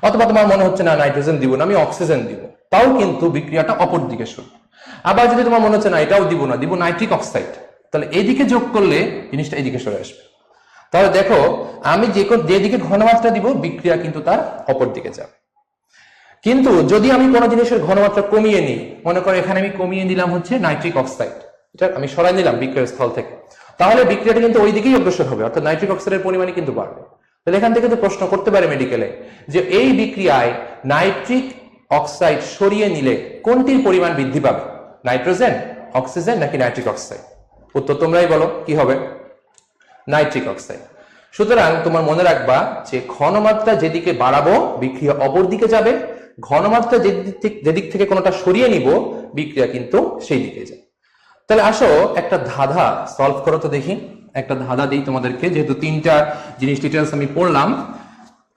অথবা তোমার মনে হচ্ছে না নাইট্রোজেন দিব না, আমি অক্সিজেন দিব, তাও কিন্তু বিক্রিয়াটা অপর দিকে সরবে। আবার যদি তোমার মনে হচ্ছে না এটাও দিব না, দিব নাইট্রিক অক্সাইড, তাহলে এইদিকে যোগ করলে জিনিসটা এইদিকে সরে আসবে। তাহলে দেখো আমি যেদিকে ঘনমাত্রা দিব বিক্রিয়া কিন্তু তার অপর দিকে যাবে। কিন্তু যদি আমি কোনো জিনিসের ঘনমাত্রা কমিয়ে নিই, মনে করো এখানে আমি কমিয়ে নিলাম হচ্ছে নাইট্রিক অক্সাইড, এটা আমি সরাই নিলাম বিক্রিয়ার স্থল থেকে, তাহলে বিক্রিয়াটা কিন্তু ওই দিকেই অগ্রসর হবে, অর্থাৎ নাইট্রিক অক্সাইডের পরিমাণই কিন্তু বাড়বে। তাহলে এখান থেকে তো প্রশ্ন করতে পারে মেডিকেলে যে এই বিক্রিয়ায় নাইট্রিক অক্সাইড সরিয়ে নিলে কোনটির পরিমাণ বৃদ্ধি পাবে, নাইট্রোজেন, অক্সিজেন নাকি নাইট্রিক অক্সাইড? উত্তর তোমরাই বলো, কি হবে? Nitric oxide. সুতরাং তোমার মনে রাখবা যে ঘনমাত্রা যেদিকে বাড়াবো বিক্রিয়া অপর দিকে যাবে, ঘনমাত্রা যেদিক থেকে কোনোটা সরিয়ে নিব বিক্রিয়া কিন্তু সেই দিকে যাবে। তাহলে আসো একটা ধাঁধা সলভ করো তো দেখি। একটা ধাঁধা দিই তোমাদেরকে, যেহেতু তিনটা জিনিস ডিটেলস আমি পড়লাম।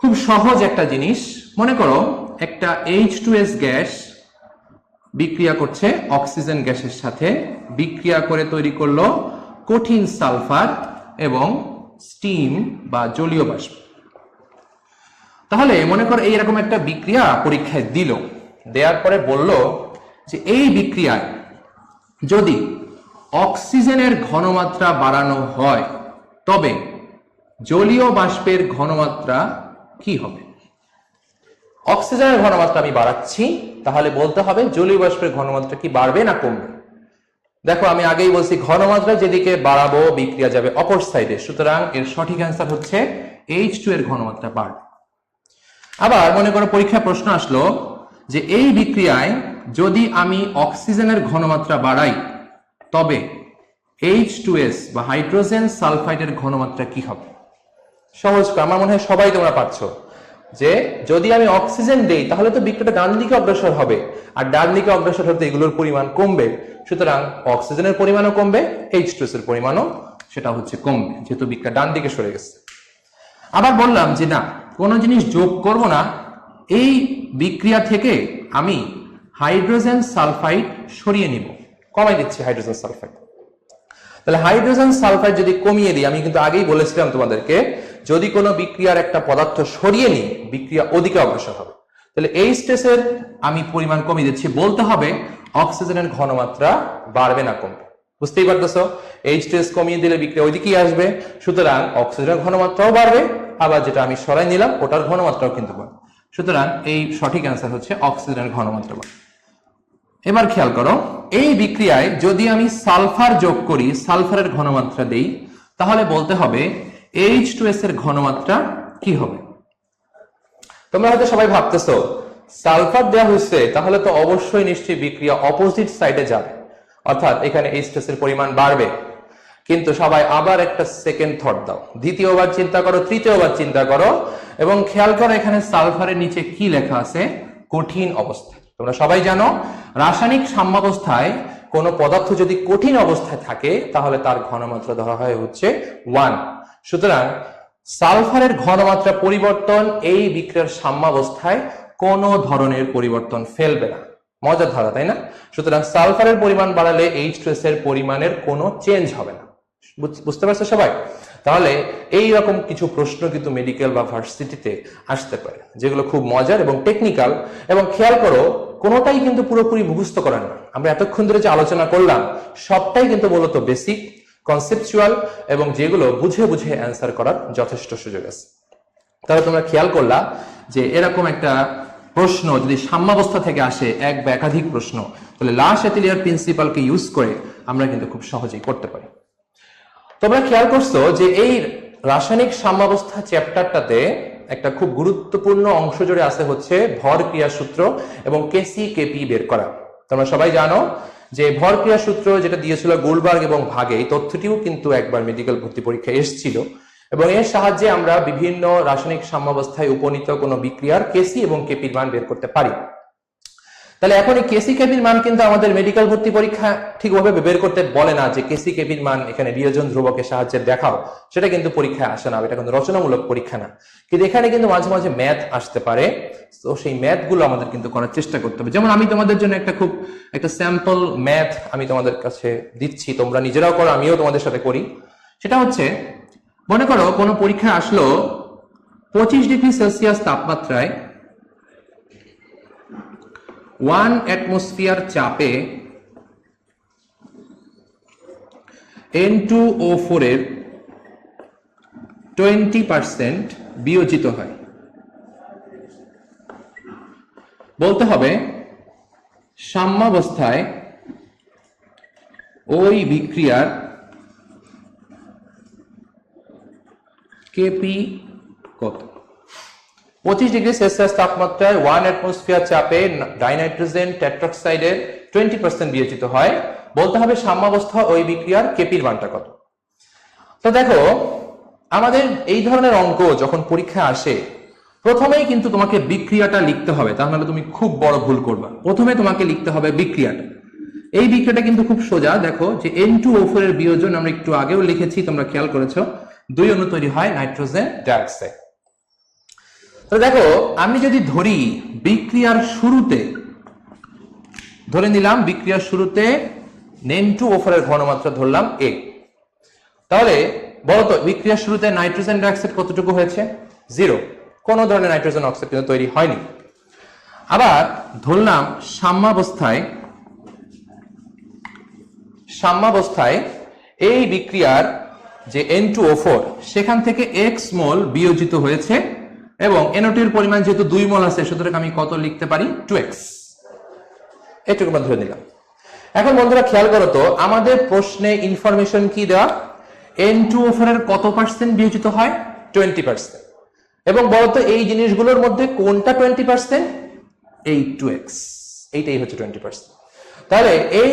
খুব সহজ একটা জিনিস, মনে করো একটা H2S গ্যাস বিক্রিয়া করছে অক্সিজেন গ্যাসের সাথে, বিক্রিয়া করে তৈরি করলো কঠিন সালফার এবং স্টিম বা জলীয় বাষ্প। তাহলে মনে করো এইরকম একটা বিক্রিয়া পরীক্ষায় দিল, দেওয়ার পরে বলল যে এই বিক্রিয়ায় যদি অক্সিজেনের ঘনমাত্রা বাড়ানো হয় তবে জলীয় বাষ্পের ঘনমাত্রা কি হবে? অক্সিজেনের ঘনমাত্রা আমি বাড়াচ্ছি, তাহলে বলতে হবে জলীয় বাষ্পের ঘনমাত্রা কি বাড়বে না কমবে। দেখো আমি আগেই বলছি ঘনমাত্রা যেদিকে বাড়াবো বিক্রিয়া যাবে অপর সাইডে, সুতরাং এর সঠিক অ্যান্সার হচ্ছে H2 এর ঘনমাত্রা বাড়বে। আবার মনে করো পরীক্ষায় প্রশ্ন আসলো যে এই বিক্রিয়ায় যদি আমি অক্সিজেনের ঘনমাত্রা বাড়াই তবে H2S বা হাইড্রোজেন সালফাইডের ঘনমাত্রা কি হবে? সহজ, আমার মনে হয় সবাই তোমরা পাচ্ছো যে যদি আমি অক্সিজেন দেই তাহলে তো বিক্রিয়াটা ডান দিকে অগ্রসর হবে, আর ডান দিকে অগ্রসর হতে এগুলোর পরিমাণ কমবে, সুতরাং অক্সিজেনের পরিমাণও কমবে, H2S এর পরিমাণও সেটা হচ্ছে কমবে, যেহেতু বিক্রিয়া ডান দিকে সরে গেছে। আবার বললাম যে না, কোনো জিনিস যোগ করব না, এই বিক্রিয়া থেকে আমি হাইড্রোজেন সালফাইড সরিয়ে নিব, কমাই দিচ্ছি হাইড্রোজেন সালফাইড। তাহলে হাইড্রোজেন সালফাইড যদি কমিয়ে দিই, আমি কিন্তু আগেই বলেছিলাম তোমাদেরকে যদি কোনো বিক্রিয়ার একটা পদার্থ সরিয়ে নিই বিক্রিয়া ওদিকে অগ্রসর হবে। তাহলে H2S এর আমি পরিমাণ কমিয়ে দিচ্ছি, বলতে হবে অক্সিজেনের ঘনমাত্রা বাড়বে না কমবে। বুঝতেই পারতেছো, H2S কমিয়ে দিলে বিক্রিয়া ওইদিকেই আসবে, সুতরাং অক্সিজেনের ঘনমাত্রাও বাড়বে, আবার যেটা আমি সরাই নিলাম ওটার ঘনমাত্রাও কিন্তু বাড়বে। সুতরাং এই সঠিক অ্যান্সার হচ্ছে অক্সিজেনের ঘনমাত্রা বাড়বে। এবার খেয়াল করো, এই বিক্রিয়ায় যদি আমি সালফার যোগ করি, সালফারের ঘনমাত্রা দেই, তাহলে বলতে হবে H2S এর ঘনমাত্রা কি হবে? তোমরা হয়তো সবাই ভাবতেছো সালফার দেওয়া হয়েছে তাহলে তো অবশ্যই নিশ্চয়ই বিক্রিয়া অপোজিট সাইডে যাবে, অর্থাৎ এখানে H2S এর পরিমাণ বাড়বে। কিন্তু সবাই আবার একটা সেকেন্ড থট দাও, দ্বিতীয়বার চিন্তা করো, তৃতীয়বার চিন্তা করো, এবং খেয়াল করো এখানে সালফারের নিচে কি লেখা আছে, কঠিন অবস্থা। তোমরা সবাই জানো রাসায়নিক সাম্যাবস্থায় কোনো পদার্থ যদি কঠিন অবস্থায় থাকে তাহলে তার ঘনমাত্রা ধরা হয় হচ্ছে 1। সুতরাং সালফারের ঘনমাত্রা পরিবর্তন এই বিক্রিয়ার সাম্যাবস্থায় কোনো ধরনের পরিবর্তন ফেলবে না। মজার ধারা, তাই না? সুতরাং সালফারের পরিমাণ বাড়ালে H2S এর পরিমাণের কোনো চেঞ্জ হবে না। বুঝতে পারছো সবাই? তাহলে এই রকম কিছু প্রশ্ন কিন্তু মেডিকেল বা ভার্সিটিতে আসতে পারে, যেগুলো খুব মজার এবং টেকনিক্যাল। এবং খেয়াল করো কোনোটাই কিন্তু পুরোপুরি মুখস্থ করার না। আমরা এতক্ষণ ধরে যে আলোচনা করলাম সবটাই কিন্তু মূলত বেসিক, কনসেপচুয়াল, এবং যেগুলো বুঝে বুঝে অ্যান্সার করার যথেষ্ট সুযোগ আছে। তাহলে তোমরা খেয়াল করলা যে এরকম একটা প্রশ্ন যদি সাম্যাবস্থা থেকে আসে, এক বা একাধিক প্রশ্ন, তাহলে লা চ্যাটেলিয়ার প্রিন্সিপালকে ইউজ করে আমরা কিন্তু খুব সহজেই করতে পারি। তোমরা খেয়াল করছো যে এই রাসায়নিক সাম্যাবস্থা চ্যাপ্টারটাতে একটা খুব গুরুত্বপূর্ণ অংশ জুড়ে আছে হচ্ছে ভর ক্রিয়া সূত্র এবং কেসি কেপি বের করা। তোমরা সবাই জানো যে ভর ক্রিয়া সূত্র যেটা দিয়েছিল গোলবার্গ এবং ভাগে, এই তথ্যটিও কিন্তু একবার মেডিকেল ভর্তি পরীক্ষায় এসেছিল এবং এর সাহায্যে আমরা বিভিন্ন রাসায়নিক সাম্যাবস্থায় উপনীত কোনো বিক্রিয়ার কেসি এবং কেপির মান বের করতে পারি। তাহলে এখন এই কেসি কেপির মান কিন্তু আমাদের মেডিকেল ভর্তি পরীক্ষা ঠিকভাবে বের করতে বলে না যে কেসি কেপির মান এখানে বিয়োজন ধ্রুবকের সাহায্যে দেখাও, সেটা কিন্তু পরীক্ষায় আসে না, এটা কিন্তু রচনামূলক পরীক্ষা না। কিন্তু এখানে কিন্তু মাঝে মাঝে ম্যাথ আসতে পারে, তো সেই ম্যাথ গুলো আমাদের কিন্তু করার চেষ্টা করতে হবে। যেমন আমি তোমাদের জন্য একটা স্যাম্পল ম্যাথ আমি তোমাদের কাছে দিচ্ছি, তোমরা নিজেরাও করো, আমিও তোমাদের সাথে করি। সেটা হচ্ছে, মনে করো কোনো পরীক্ষা আসলো 25 ডিগ্রি সেলসিয়াস তাপমাত্রায় 1 অ্যাটমসফিয়ার চাপে N2O4 এর 20% বিয়োজিত হয়। বলতে হবে সাম্যাবস্থায় ওই বিক্রিয়ার কেপি কত। 25 ডিগ্রি সেলসিয়াস তাপমাত্রায় 1 অ্যাটমসফিয়ার চাপে ডাইনাইট্রোজেন টেট্রাক্সাইডের 20% বিয়োজিত হয়। বলতে হবে সাম্যাবস্থা ওই বিক্রিয়ার কেপির মানটা কত। তো দেখো, আমাদের এই ধরনের অঙ্ক যখন পরীক্ষা আসে, প্রথমেই কিন্তু তোমাকে বিক্রিয়াটা লিখতে হবে, তাহলে তুমি খুব বড় ভুল করবা। প্রথমে তোমাকে লিখতে হবে বিক্রিয়াটা। এই বিক্রিয়াটা কিন্তু খুব সোজা। দেখো যে N2O4 এর বিয়োজন আমরা একটু আগেও লিখেছি, তোমরা খেয়াল করেছো, 2 অণু তৈরি হয় নাইট্রোজেন ডাইঅক্সাইড। তো দেখো, আমি যদি ধরি বিক্রিয়ার শুরুতে, ধরে নিলাম বিক্রিয়ার শুরুতে N2O4 এর ঘনমাত্রা ধরলাম A, তাহলে বলতো বিক্রিয়ার শুরুতে নাইট্রোজেন ডাইঅক্সাইড কতটুকু হয়েছে? 0, কোনো ধরনের নাইট্রোজেন অক্সাইড কিন্তু তৈরি হয়নি। আবার ধরলাম সাম্যাবস্থায় এই বিক্রিয়ার যে N2O4 সেখান থেকে X মোল বিয়োজিত হয়েছে এবং NO2 এর পরিমাণ যেহেতু 2 মোল আছে, সুতরাং আমি কত লিখতে পারি? 2X। এটুকু আমরা ধরে নিলাম। এখন বন্ধুরা খেয়াল করো তো, আমাদের প্রশ্নে ইনফরমেশন কি দেওয়া? N2O4 এর কত পার্সেন্ট বিয়োজিত হয়? 20%। এবং বলতো এই জিনিসগুলোর মধ্যে কোনটা 20%? এই 2X, এইটাই হচ্ছে 20%। তাহলে এই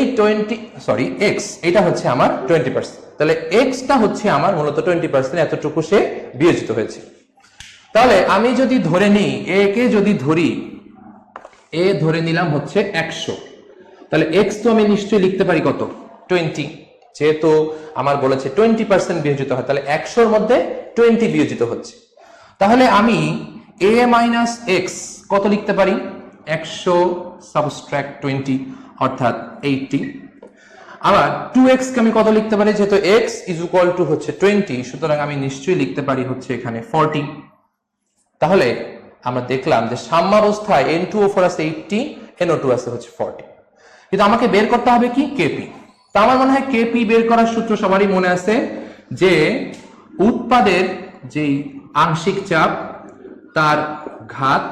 X, এটা হচ্ছে আমার 20%। তাহলে X টা হচ্ছে আমার মূলত 20%, এতটুকু সে বিয়োজিত হয়েছে। তাহলে আমি যদি ধরে নিই A কে, যদি ধরি A ধরে নিলাম হচ্ছে 100, তাহলে X তো আমি নিশ্চয়ই লিখতে পারি কত? 20। যেহেতু আমার বলেছে 20% বিয়োজিত হয়, তাহলে 100 এর মধ্যে 20 বিয়োজিত হচ্ছে। তাহলে আমি A - X কত লিখতে পারি? 100 সাবট্রাক্ট 20 অর্থাৎ 80। আবার 2X কে আমি কত লিখতে পারি? যেহেতু X হচ্ছে 20, সুতরাং আমি নিশ্চয়ই লিখতে পারি হচ্ছে এখানে 40। তাহলে আমরা দেখলাম যে সাম্যাবস্থায় N2O4 আছে 80, NO2 আছে হচ্ছে 40। কিন্তু আমাকে বের করতে হবে কি? কেপি। তো আমার মনে হয় কেপি বের করার সূত্র সবারই মনে আছে, যে উৎপাদের যে আংশিক চাপ তার ঘাত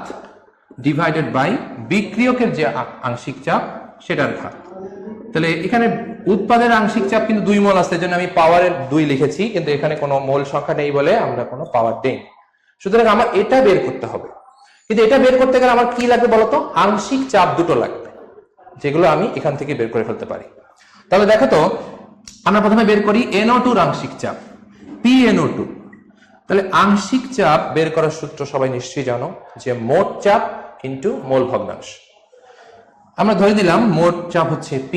ডিভাইডেড বাই বিক্রিয়কের যে আংশিক চাপ সেটার ঘাত। তাহলে এখানে উৎপাদের আংশিক চাপ কিন্তু 2 মোল আছে, এজন্য আমি পাওয়ারের 2 লিখেছি, কিন্তু এখানে কোনো মোল সংখ্যা নেই বলে আমরা কোনো পাওয়ার দেই। সুতরাং আমার এটা বের করতে হবে। কিন্তু এটা বের করতে গেলে আমার কি লাগবে বলতো? আংশিক চাপ দুটো লাগবে, যেগুলো আমি এখান থেকে বের করে ফেলতে পারি। তাহলে দেখো তো, আমরা প্রথমে বের করি NO2 এর আংশিক চাপ, PNO2। তাহলে আংশিক চাপ বের করার সূত্র সবাই নিশ্চয়ই জানো, যে মোট চাপ ইনটু মোল ভগ্নাংশ। আমরা ধরে দিলাম মোট চাপ হচ্ছে P,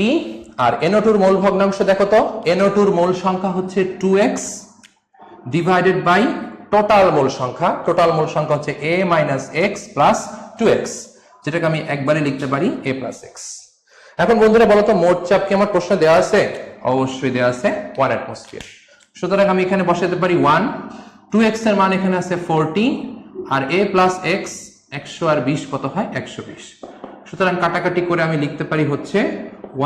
আর NO2 এর মোল ভগ্নাংশ দেখো তো, NO2 এর মোল সংখ্যা হচ্ছে 2X divided by total mole সংখ্যা। টোটাল মোল সংখ্যা হচ্ছে A - X প্লাস 2X, যেটাকে আমি একবারে লিখতে পারি A প্লাস X। এখন বন্ধুরা বলো তো, মোট চাপ কি আমার প্রশ্নে দেওয়া আছে? অবশ্যই দেওয়া আছে, 1 অ্যাটমসফিয়ার। সুতরাং আমি এখানে বসাতে পারি 1, 2X এর মান এখানে আছে 40, আর A প্লাস X 100 আর 20 কত হয়? 120। সুতরাং কাটাকাটি করে আমি লিখতে পারি হচ্ছে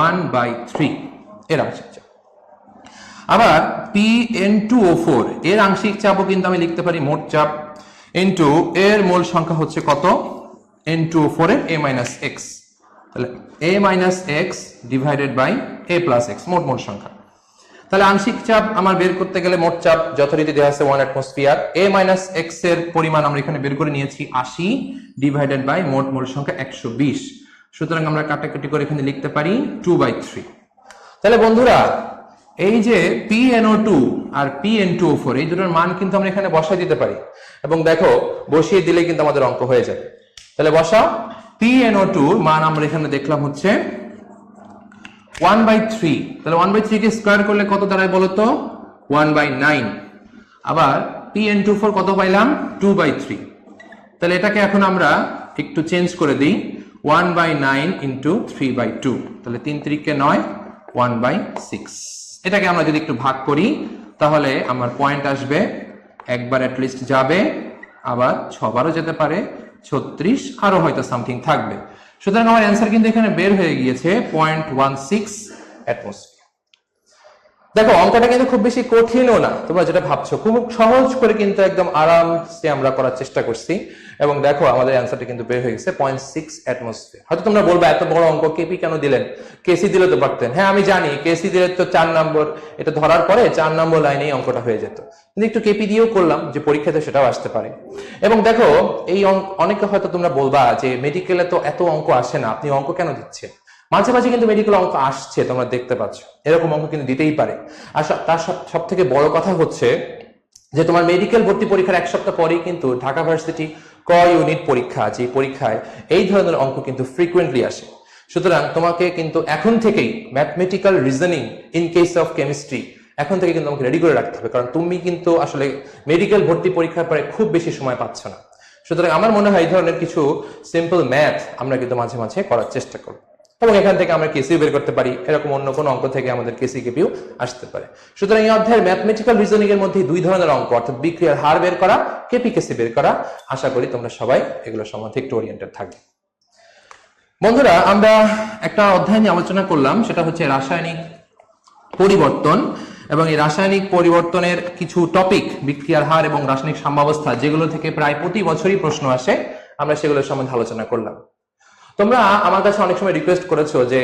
1/3 এর আংশিক চাপ। আবার PN2O4 এর আংশিক চাপও কিন্তু আমি লিখতে পারি মোট চাপ ইনটু এর মোল সংখ্যা হচ্ছে কত? N2O4 এর A - X। তাহলে A - X divided by A plus X, মোট মোল সংখ্যা। তাহলে আংশিক চাপ আমার বের করতে গেলে মোট চাপ যথারীতি দেওয়া আছে 1 অ্যাটমসফিয়ার, a মাইনাস x এর পরিমাণ আমরা এখানে বের করে নিয়েছি 80 ডিভাইডেড বাই মোট মোল সংখ্যা 120। সুতরাং আমরা কাটাকাটি করে এখানে লিখতে পারি 2/3। তাহলে বন্ধুরা এই যে PnO2 আর PN2O4 এই দুটোর মান কিন্তু আমরা এখানে বসাই দিতে পারি, এবং দেখো বসিয়ে দিলে কিন্তু আমাদের অঙ্ক হয়ে যাবে। তাহলে বসাও, PnO2 মান আমরা এখানে দেখলাম হচ্ছে 1/3। তাহলে 1/3 কে স্কয়ার করলে কত দাঁড়ায় বলো তো? 1/9। আবার PN2O4 কত পাইলাম? 2/3। তাহলে এটাকে এখন আমরা একটু চেঞ্জ করে দিই, 1/9 ইন্টু 3/2। তাহলে 3 3 9, 1/6। এটাকে আমরা যদি একটু ভাগ করি তাহলে আমার পয়েন্ট আসবে, একবার অ্যাটলিস্ট যাবে, আবার 6 বারও যেতে পারে, 36, আরো হয়তো সামথিং থাকবে। সুতরাং আমার অ্যান্সার কিন্তু এখানে বের হয়ে গিয়েছে 0.16 অ্যাটমসফিয়ার। দেখো অঙ্কটা কিন্তু খুব বেশি কঠিনও না, তোমরা যেটা ভাবছো, খুব সহজ করে কিন্তু একদম আরামসে আমরা করার চেষ্টা করছি, এবং দেখো আমাদের অ্যান্সারটা কিন্তু বের হয়ে গেছে 0.6 অ্যাটমসফিয়ার। হয়তো তোমরা বলবে এত বড় অঙ্ক কেপি কেন দিলেন, কেসি দিলে তো পারতেন। হ্যাঁ আমি জানি কেসি দিলে তো 4 নম্বর, এটা ধরার পরে 4 নম্বর লাইনেই অঙ্কটা হয়ে যেত, কিন্তু একটু কেপি দিয়েও করলাম যে পরীক্ষাতে সেটাও আসতে পারে। এবং দেখো এই অঙ্ক অনেকে হয়তো তোমরা বলবা যে মেডিকেলে তো এত অঙ্ক আসে না, আপনি অঙ্ক কেন দিচ্ছেন? মাঝে মাঝে কিন্তু মেডিকেল অঙ্ক আসছে, তোমরা দেখতে পাচ্ছ, এরকম অঙ্ক কিন্তু দিতেই পারে। আর তার সব থেকে বড় কথা হচ্ছে যে তোমার মেডিকেল ভর্তি পরীক্ষার 1 সপ্তাহ পরেই কিন্তু ঢাকা ভার্সিটি ক ইউনিট পরীক্ষা, যে পরীক্ষায় এই ধরনের অঙ্ক কিন্তু ফ্রিকুয়েন্টলি আসে। সুতরাং তোমাকে কিন্তু এখন থেকেই mathematical reasoning in case of chemistry এখন থেকে কিন্তু আমাকে রেডি করে রাখতে হবে, কারণ তুমি কিন্তু আসলে মেডিকেল ভর্তি পরীক্ষার পরে খুব বেশি সময় পাচ্ছ না। সুতরাং আমার মনে হয় এই ধরনের কিছু সিম্পল ম্যাথ আমরা কিন্তু মাঝে মাঝে করার চেষ্টা করব, এবং এখান থেকে আমরা কেসিও বের করতে পারি, এরকম অন্য কোনো অঙ্ক থেকে আমাদের কেসি কেপিও আসতে পারে। সুতরাং এই অধ্যায়ের ম্যাথমেটিক্যাল রিজনিং এর মধ্যে 2 ধরনের অঙ্ক, অর্থাৎ বিক্রিয়ার হার বের করা, কেপি কেসি বের করা। আশা করি তোমরা সবাই এগুলো সম্বন্ধে একটু ওরিয়েন্টেড থাকবে। বন্ধুরা আমরা একটা অধ্যায় নিয়ে আলোচনা করলাম, সেটা হচ্ছে রাসায়নিক পরিবর্তন, এবং এই রাসায়নিক পরিবর্তনের কিছু টপিক, বিক্রিয়ার হার এবং রাসায়নিক সাম্যাবস্থা, যেগুলো থেকে প্রায় প্রতি বছরই প্রশ্ন আসে, আমরা সেগুলোর সম্বন্ধে আলোচনা করলাম। তোমরা আমার কাছে অনেক সময় রিকোয়েস্ট করেছো যে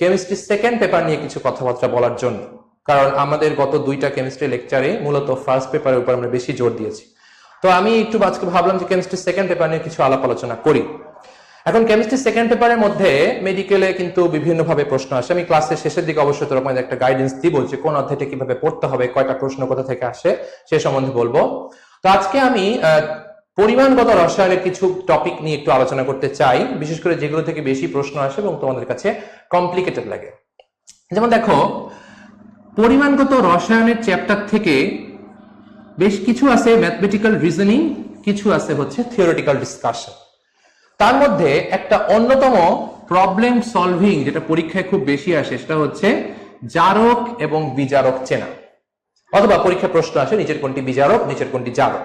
কেমিস্ট্রি সেকেন্ড পেপার নিয়ে কিছু কথাবার্তা বলার জন্য, কারণ আমাদের গত 2টা কেমিস্ট্রি লেকচারে মূলত ফার্স্ট পেপারের উপর আমরা বেশি জোর দিয়েছি। তো আমি একটু আজকে ভাবলাম যে কেমিস্ট্রি সেকেন্ড পেপার নিয়ে কিছু আলাপ আলোচনা করি। এখন কেমিস্ট্রি সেকেন্ড পেপারের মধ্যে মেডিকেলে কিন্তু বিভিন্নভাবে প্রশ্ন আসে। আমি ক্লাসের শেষের দিকে অবশ্যই তোর আপনাদের একটা গাইডেন্স দিব যে কোন অধ্যায়টা কিভাবে পড়তে হবে, কয়টা প্রশ্ন কোথা থেকে আসে সে সম্বন্ধে বলবো। তো আজকে আমি পরিমাণগত রসায়নের কিছু টপিক নিয়ে একটু আলোচনা করতে চাই, বিশেষ করে যেগুলো থেকে বেশি প্রশ্ন আসে এবং তোমাদের কাছে কমপ্লিকেটেড লাগে। যেমন দেখো, পরিমাণগত রসায়নের চ্যাপ্টার থেকে বেশ কিছু আছে ম্যাথমেটিক্যাল রিজনিং, কিছু আছে হচ্ছে থিওরিটিক্যাল ডিসকাশন। তার মধ্যে একটা অন্যতম প্রবলেম সলভিং, যেটা পরীক্ষায় খুব বেশি আসে, সেটা হচ্ছে জারক এবং বিজারক চেনা, অথবা পরীক্ষা প্রশ্ন আসে নিচের কোনটি বিজারক, নিচের কোনটি জারক।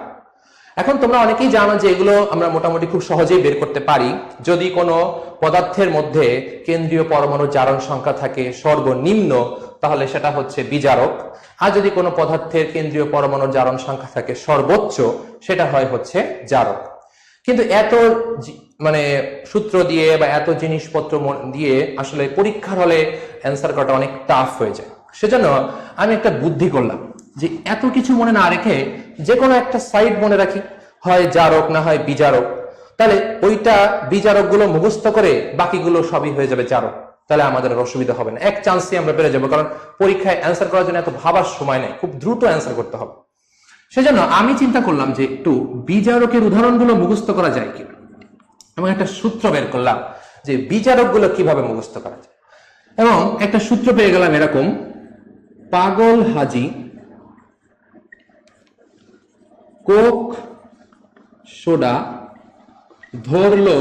এখন তোমরা অনেকেই জানো যে এগুলো আমরা মোটামুটি খুব সহজেই বের করতে পারি। যদি কোনো পদার্থের মধ্যে কেন্দ্রীয় পরমাণু জারণ সংখ্যা থাকে সর্বনিম্ন, তাহলে সেটা হচ্ছে বিজারক। আর যদি কোনো পদার্থের কেন্দ্রীয় পরমাণুর জারণ সংখ্যা থাকে সর্বোচ্চ, সেটা হয় হচ্ছে জারক। কিন্তু এত সূত্র দিয়ে বা এত জিনিসপত্র দিয়ে আসলে পরীক্ষার হলে অ্যান্সার করাটা অনেক টাফ হয়ে যায়। সেজন্য আমি একটা বুদ্ধি করলাম যে এত কিছু মনে না রেখে যে কোনো একটা সাইড মনে রাখি, হয় জারক না হয় বিজারক। তাহলে ওইটা বিজারক গুলো মুখস্থ করে বাকিগুলো সবই হয়ে যাবে জারক, তাহলে আমাদের অসুবিধা হবে না, এক চান্সে আমরা পেরে যাবো। কারণ পরীক্ষায় অ্যান্সার করার জন্য এত ভাবার সময় নেই, খুব দ্রুত অ্যান্সার করতে হবে। সেজন্য আমি চিন্তা করলাম যে একটু বিজারকের উদাহরণগুলো মুখস্থ করা যায় কিনা, এবং একটা সূত্র বের করলাম যে বিজারক গুলো কিভাবে মুখস্থ করা যায়। এবং একটা সূত্র পেয়ে গেলাম এরকম, পাগল হাজি কোক সোডা ধরলো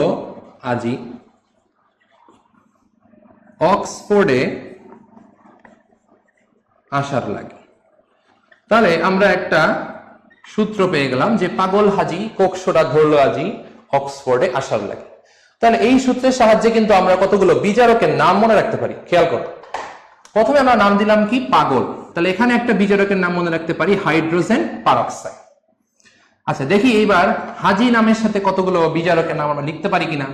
আজি অক্সফোর্ডে আসার লাগে। তাহলে আমরা একটা সূত্র পেয়ে গেলাম যে পাগল হাজি কোক সোডা ধরলো আজি অক্সফোর্ডে আসার লাগে। তাহলে এই সূত্রের সাহায্যে কিন্তু আমরা কতগুলো বিজারকের নাম মনে রাখতে পারি। খেয়াল করো, প্রথমে আমরা নাম দিলাম কি পাগল, তাহলে এখানে একটা বিজারকের নাম মনে রাখতে পারি হাইড্রোজেন পারঅক্সাইড। আচ্ছা দেখি এইবার হাজি নামের সাথে কতগুলো বিজারকের নাম আমরা লিখতে পারি কিনা।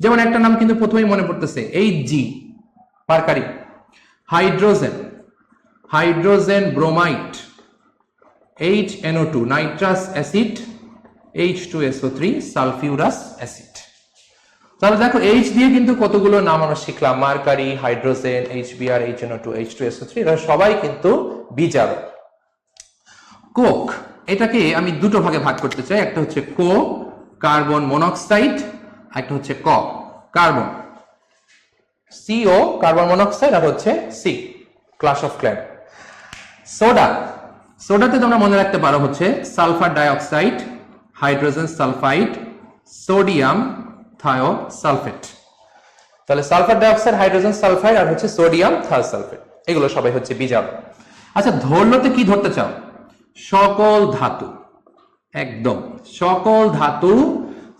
যেমন একটা নাম কিন্তু প্রথমেই মনে পড়তেছে, এই জি পারকারি, hydrogen, hydrogen bromide, HNO2, nitrous acid, H2SO3, sulphurous acid. তাহলে দেখো H দিয়ে কিন্তু কতগুলো নাম আমরা শিখলাম, mercury, hydrogen, HBr, HNO2, H2SO3, এরা সবাই কিন্তু বিজারক। কোক, এটাকে আমি দুটো ভাগে ভাগ করতে চাই, একটা হচ্ছে কো কার্বন মনোক্সাইড, একটা হচ্ছে ক কার্বন, CO কার্বন মনোক্সাইড, আর হচ্ছে সি ক্লাস অফ ক্ল্যান। সোডা, সোডাতে তোমরা মনে রাখতে পারো হচ্ছে sulphur dioxide, hydrogen sulphide, sodium thiosulphate. তাহলে সালফার ডাইঅক্সাইড, হাইড্রোজেন সালফাইড আর হচ্ছে সোডিয়াম থায়োসালফেট, এগুলো সবাই হচ্ছে বিজারক। আচ্ছা, ধরলতে কি ধরতে চাও? সকল ধাতু, একদম সকল ধাতু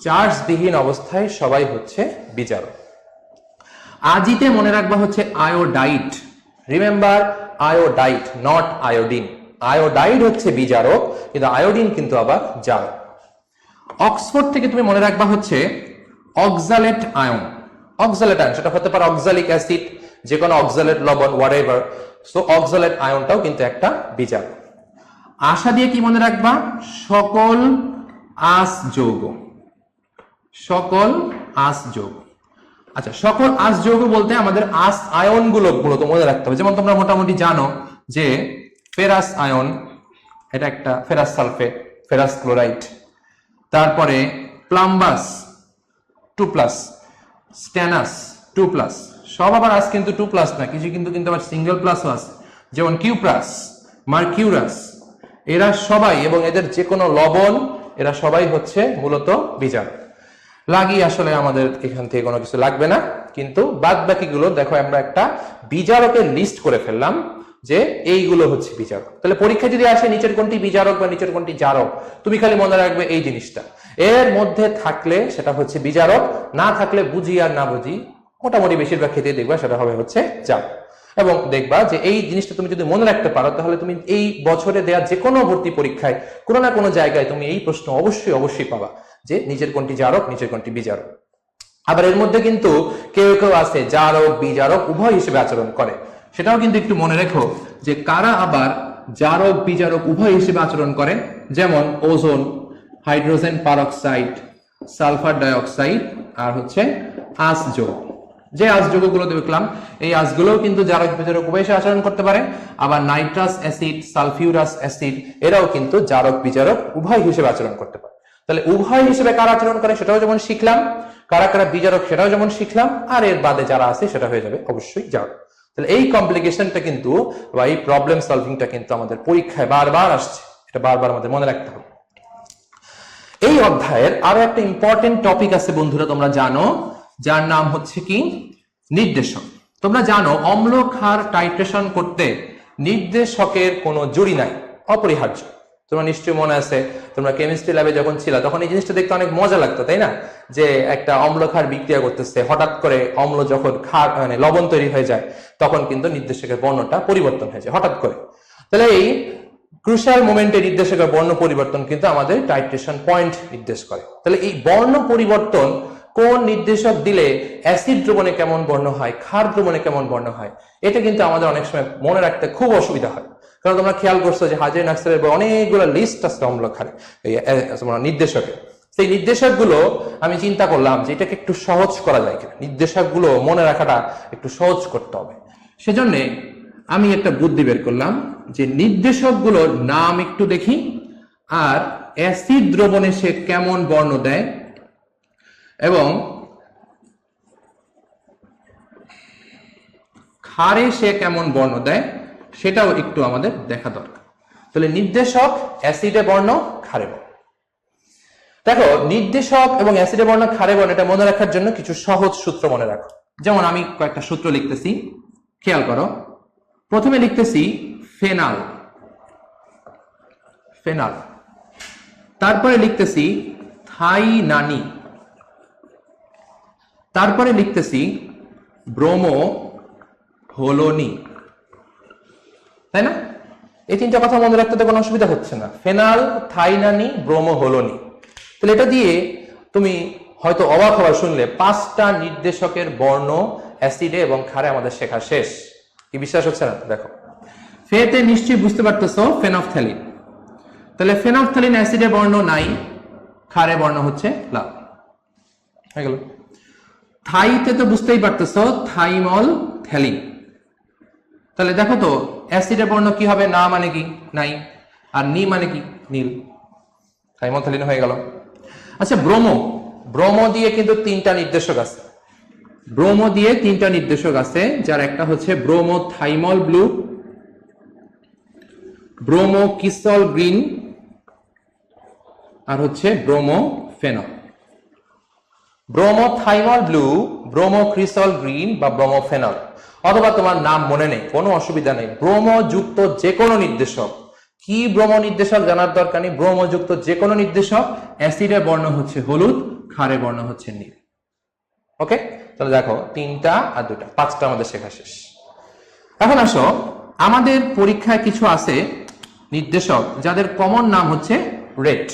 চার্জবিহীন অবস্থায় সবাই হচ্ছে বিজারক। আজিতে মনে রাখবা হচ্ছে iodide, remember iodide not iodine. Iodide হচ্ছে বিজারক, কিন্তু আয়োডিন কিন্তু আবার জারক। অক্সফোর্ড থেকে তুমি মনে রাখবা হচ্ছে অক্সালেট আয়ন। অক্সালেট আয়ন সেটা হতে পারে অক্সালিক অ্যাসিড, যে কোনো অক্সালেট লবণ, হোয়াটএভার। সো অক্সালেট আয়নটাও কিন্তু একটা বিজারক। আশা দিয়ে কি মনে রাখবা? সকল আঁশ যৌগ, সকল আঁশ যৌগ। আচ্ছা, সকল আঁশ যৌগ বলতে আমাদের আঁশ আয়নগুলো মূলত মনে রাখতে হবে। যেমন তোমরা মোটামুটি জানো যে ফেরাস আয়ন, এটা একটা ফেরাস সালফেট, ফেরাস ক্লোরাইড। তারপরে প্লাম্বাস 2+, স্ট্যানাস 2+, সব আবার আজ কিন্তু 2+ না, কিছু কিন্তু আবার সিঙ্গেল প্লাসও আছে, যেমন কিউপ্রাস, মার্কিউরাস, এরা সবাই এবং এদের যে কোনো লবণ, এরা সবাই হচ্ছে মূলত বিজারক। লাগি আসলে আমাদের এখান থেকে কোনো কিছু লাগবে না, কিন্তু বাদ বাকিগুলো দেখো আমরা একটা বিজারকের লিস্ট করে ফেললাম যে এইগুলো হচ্ছে বিজারক। তাহলে পরীক্ষা যদি আসে নিচের কোনটি বিজারক বা নিচের কোনটি জারক, তুমি খালি মনে রাখবে এই জিনিসটা, এর মধ্যে থাকলে সেটা হচ্ছে বিজারক, না থাকলে বুঝি আর না বুঝি মোটামুটি বেশিরভাগ ক্ষেত্রে দেখবা সেটা হবে হচ্ছে জারক। এবং দেখবা যে এই জিনিসটা তুমি যদি মনে রাখতে পারো, তাহলে তুমি এই বছরে দেয়া যে কোনো ভর্তি পরীক্ষায় কোনো না কোনো জায়গায় তুমি এই প্রশ্ন অবশ্যই পাবা যে নিচের কোনটি জারক, নিচের কোনটি বিজারক। আবার এর মধ্যে কিন্তু কেউ আছে জারক বিজারক উভয় হিসেবে আচরণ করে, সেটাও কিন্তু একটু মনে রেখো যে কারা আবার জারক বিজারক উভয় হিসেবে আচরণ করে। যেমন ozone, hydrogen peroxide, sulphur dioxide, আর হচ্ছে আঁশ যৌগ। যে আঁশ যৌগগুলো দেখলাম, এই আঁশগুলোও কিন্তু জারক বিজারক উভয় হিসেবে আচরণ করতে পারে। আবার নাইট্রাস অ্যাসিড, সালফিউরাস অ্যাসিড, এরাও কিন্তু জারক বিজারক উভয় হিসেবে আচরণ করতে পারে। তাহলে উভয় হিসেবে কারা আচরণ করে সেটাও যেমন শিখলাম, কারা কারা বিজারক সেটাও যেমন শিখলাম, আর এর বাদে যারা আছে সেটা হয়ে যাবে অবশ্যই জারক। তাহলে এই কমপ্লিকেশনটা কিন্তু বা এই প্রবলেম সলভিংটা কিন্তু আমাদের পরীক্ষায় বারবার আসছে, এটা বারবার আমাদের মনে রাখতে হবে। এই অধ্যায়ের আরো একটা ইম্পর্টেন্ট টপিক আছে বন্ধুরা, তোমরা জানো, যার নাম হচ্ছে কি নির্দেশক। তোমরা জানো অম্ল ক্ষার টাইট্রেশন করতে নির্দেশকের কোনো জুড়ি নাই, অপরিহার্য। তোমার নিশ্চয়ই মনে আছে তোমরা কেমিস্ট্রি ল্যাবে যখন ছিল তখন এই জিনিসটা দেখতে অনেক মজা লাগতো, তাই না? যে একটা অম্ল ক্ষার বিক্রিয়া করতেছে, হঠাৎ করে অম্ল যখন ক্ষার মানে লবণ তৈরি হয়ে যায় তখন কিন্তু নির্দেশকের বর্ণটা পরিবর্তন হয়ে যায় হঠাৎ করে। তাহলে এই ক্রুশিয়াল মোমেন্টে নির্দেশকের বর্ণ পরিবর্তন কিন্তু আমাদের টাইট্রেশন পয়েন্ট নির্দেশ করে। তাহলে এই বর্ণ পরিবর্তন কোন নির্দেশক দিলে অ্যাসিড দ্রবণে কেমন বর্ণ হয়, ক্ষার দ্রবণে কেমন বর্ণ হয়, এটা কিন্তু আমাদের অনেক সময় মনে রাখতে খুব অসুবিধা হয়। কারণ তোমরা খেয়াল করছো যে হাজার নাক্সারের অনেকগুলো লিস্ট আছে অম্ল ক্ষারে নির্দেশকের। সেই নির্দেশকগুলো আমি চিন্তা করলাম যে এটাকে একটু সহজ করা যায় কিনা, নির্দেশকগুলো মনে রাখাটা একটু সহজ করতে হবে। সেজন্য আমি একটা বুদ্ধি বের করলাম যে নির্দেশকগুলোর নাম একটু দেখি, আর অ্যাসিড দ্রবণে সে কেমন বর্ণ দেয় এবং ক্ষারে সে কেমন বর্ণ দেয় সেটাও একটু আমাদের দেখা দরকার। তাহলে নির্দেশক, অ্যাসিডে বর্ণ, ক্ষারে বর্ণ। দেখো নির্দেশক এবং অ্যাসিডে বর্ণ, ক্ষারে বর্ণ এটা মনে রাখার জন্য কিছু সহজ সূত্র মনে রাখো। যেমন আমি কয়েকটা সূত্র লিখতেছি, খেয়াল করো। প্রথমে লিখতেছি ফেনাল, ফেনাল। তারপরে লিখতেছি থাইনানি, তারপরে লিখতেছি ব্রোমো হোলোনি, তাই না? এই তিনটা কথা মনে রাখতে তো কোনো অসুবিধা হচ্ছে না, ফেনাল, থাইনানি, ব্রোমো হোলোনি। তাহলে এটা দিয়ে তুমি হয়তো অবাক হওয়ার শুনলে 5টা নির্দেশকের বর্ণ অ্যাসিডে এবং ক্ষারে আমাদের শেখা শেষ। কি বিশ্বাস হচ্ছে না? দেখো ফেতে নিশ্চয়ই বুঝতে পারতেছো ফেনফথ্যালিন, তাহলে ফেনফথ্যালিন অ্যাসিডের বর্ণ নাই, ক্ষারে বর্ণ হচ্ছে লাল হয়ে গেল। থাইতে তো বুঝতেই পারতেছো থাইমল থ্যালিন, তাহলে দেখো তো অ্যাসিডের বর্ণ কি হবে, না মানে কি নাই, আর নি মানে কি নীল, থাইমোথ্যালিন হয়ে গেল। আচ্ছা ব্রোমো, ব্রোমো দিয়ে কিন্তু তিনটা নির্দেশক আছে, ব্রোমো দিয়ে তিনটা নির্দেশক আছে, যার একটা হচ্ছে bromo thymol blue, bromo crystal green, আর হচ্ছে bromo phenol. Bromo thymol blue, bromo crystal green বা ব্রোমো ফেনল, অথবা তোমার নাম মনে নেই কোনো অসুবিধা নেই, ব্রোমো যুক্ত যে কোনো নির্দেশক, কি ব্রোমো নির্দেশক জানার দরকার নেই, ব্রোমো যুক্ত যে কোনো নির্দেশক, অ্যাসিডের বর্ণ হচ্ছে হলুদ, ক্ষারের বর্ণ হচ্ছে নীল। ওকে, তাহলে দেখো তিনটা আর দুটা, পাঁচটা আমাদের শেখা শেষ। এখন আসো, আমাদের পরীক্ষায় কিছু আছে নির্দেশক যাদের কমন নাম হচ্ছে রেড।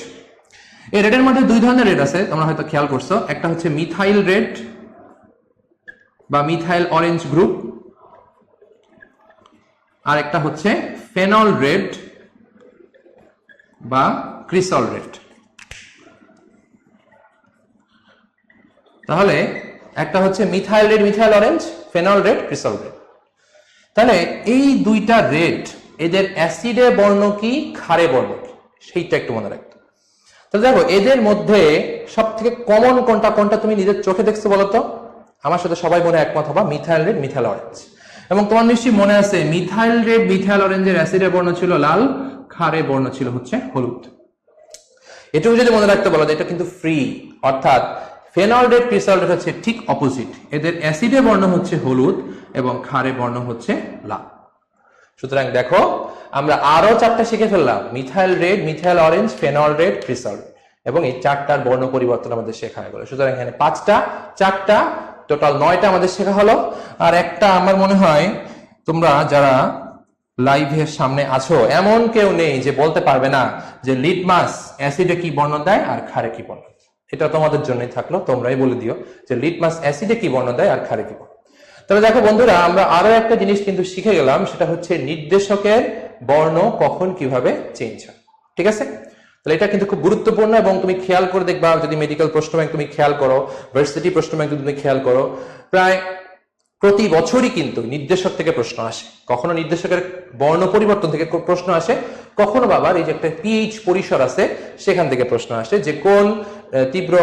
এই রেডের মধ্যে দুই ধরনের রেড আছে, তোমরা হয়তো খেয়াল করছো, একটা হচ্ছে মিথাইল রেড বা মিথাইল অরেঞ্জ গ্রুপ, আর একটা হচ্ছে ফেনল রেড বা ক্রিসল রেড। তাহলে একটা হচ্ছে methyl red, methyl orange, phenol red, CRISIL red. তাহলে এই দুইটা রেড, এদের অ্যাসিডে বর্ণ কি, ক্ষারে বর্ণ কি, সেইটা একটু মনে রাখতে। তাহলে দেখো এদের মধ্যে সব থেকে কমন কোনটা, কোনটা তুমি নিজের চোখে দেখছো বলতো? আমার সাথে সবাই মনে একমত হবা, মিথাইল রেড, মিথাইল অরেঞ্জ। এবং তোমার নিশ্চয়ই মনে আছে মিথাইল রেড, মিথাইল অরেঞ্জের অ্যাসিডের বর্ণ ছিল লাল, ক্ষারে বর্ণ ছিল হচ্ছে হলুদ। এটুকু যদি মনে রাখতে বলো, এটা কিন্তু ফ্রি, অর্থাৎ ফেনল রেড, ক্রিসল রেড হচ্ছে ঠিক অপোজিট, এদের অ্যাসিডে বর্ণ হচ্ছে হলুদ এবং ক্ষারে বর্ণ হচ্ছে লাল। সুতরাং দেখো আমরা আরো চারটা শিখে ফেললাম, methyl red, methyl orange, phenol red, CRISIL, এবং এই চারটার বর্ণ পরিবর্তন আমাদের শেখা হয়ে গেল। সুতরাং এখানে পাঁচটা, চারটা, টোটাল 9টা আমাদের শেখা হলো। আর একটা আমার মনে হয় তোমরা যারা লাইভের সামনে আছো এমন কেউ নেই যে বলতে পারবে না যে লিটমাস অ্যাসিডে কি বর্ণ দেয় আর ক্ষারে কি বর্ণ দেয়। এটা তোমাদের জন্যই থাকলো, তোমরাই বলে দিও যে লিটমাস অ্যাসিডে কি বর্ণ দেয় আর ক্ষারে কি বর্ণ। তাহলে দেখো বন্ধুরা, আমরা আরো একটা জিনিস কিন্তু শিখে গেলাম, সেটা হচ্ছে নির্দেশকের বর্ণ কখন কিভাবে চেঞ্জ হয়। ঠিক আছে, তাহলে এটা কিন্তু খুব গুরুত্বপূর্ণ, এবং তুমি খেয়াল করে দেখবা, যদি মেডিকেল প্রশ্ন ব্যাংক তুমি খেয়াল করো, ভার্সিটি প্রশ্ন ব্যাংক তুমি খেয়াল করো, প্রায় প্রতি বছরই কিন্তু নির্দেশক থেকে প্রশ্ন আসে। কখনো নির্দেশকের বর্ণ পরিবর্তন থেকে প্রশ্ন আসে, কখনো বাবার এই যে একটা পিএইচ পরিসর আছে সেখান থেকে প্রশ্ন আসে, যে কোন তীব্র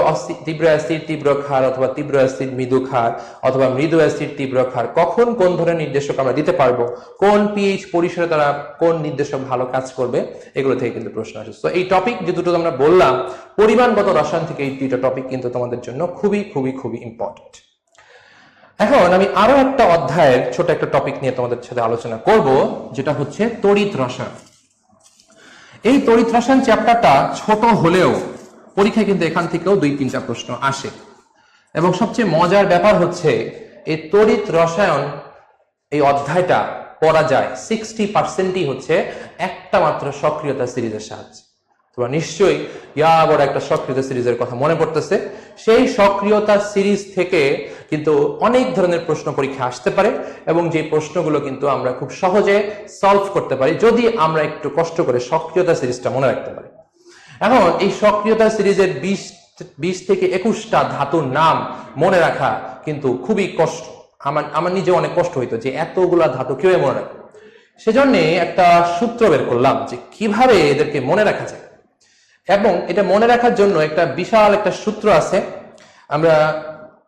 অ্যাসিড তীব্র ক্ষার, অথবা তীব্র অ্যাসিড মৃদু ক্ষার, অথবা মৃদু অ্যাসিড তীব্র ক্ষার, কখন কোন ধরনের নির্দেশক আমরা দিতে পারবো, কোন পিএইচ পরিসরে তারা কোন নির্দেশক ভালো কাজ করবে, এগুলো থেকে কিন্তু প্রশ্ন আসে। তো এই টপিক যে দুটো আমরা বললাম পরিমাণগত রসায়ন থেকে, এই দুটো টপিক কিন্তু তোমাদের জন্য খুবই খুবই খুবই ইম্পর্টেন্ট। এখন আমি আরো একটা অধ্যায়ের ছোট একটা টপিক নিয়ে তোমাদের সাথে আলোচনা করব, যেটা হচ্ছে তড়িৎ রসায়ন। এই তড়িৎ রসায়ন চ্যাপ্টারটা ছোট হলেও পরীক্ষায় কিন্তু এখান থেকেও 2-3টা প্রশ্ন আসে, এবং সবচেয়ে মজার ব্যাপার হচ্ছে এই তড়িৎ রসায়ন এই অধ্যায়টা পড়া যায় 60%ই হচ্ছে একটা মাত্র সক্রিয়তা সিরিজের সাহায্যে। তোমরা নিশ্চয়ই বড় একটা সক্রিয়তা সিরিজের কথা মনে পড়তেছে। সেই সক্রিয়তা সিরিজ থেকে কিন্তু অনেক ধরনের প্রশ্ন পরীক্ষা আসতে পারে, এবং যে প্রশ্নগুলো কিন্তু আমরা খুব সহজে সলভ করতে পারি যদি আমরা একটু কষ্ট করে সক্রিয়তা সিরিজটা মনে রাখতে পারি। এখন এই সক্রিয়তা সিরিজের 20 থেকে 21টা ধাতুর নাম মনে রাখা কিন্তু খুবই কষ্ট। আমার নিজে অনেক কষ্ট হইতো যে এতগুলা ধাতু কিভাবে মনে রাখবো। সেজন্য একটা সূত্র বের করলাম যে কিভাবে এদেরকে মনে রাখা যায়, এবং এটা মনে রাখার জন্য একটা বিশাল একটা সূত্র আছে। আমরা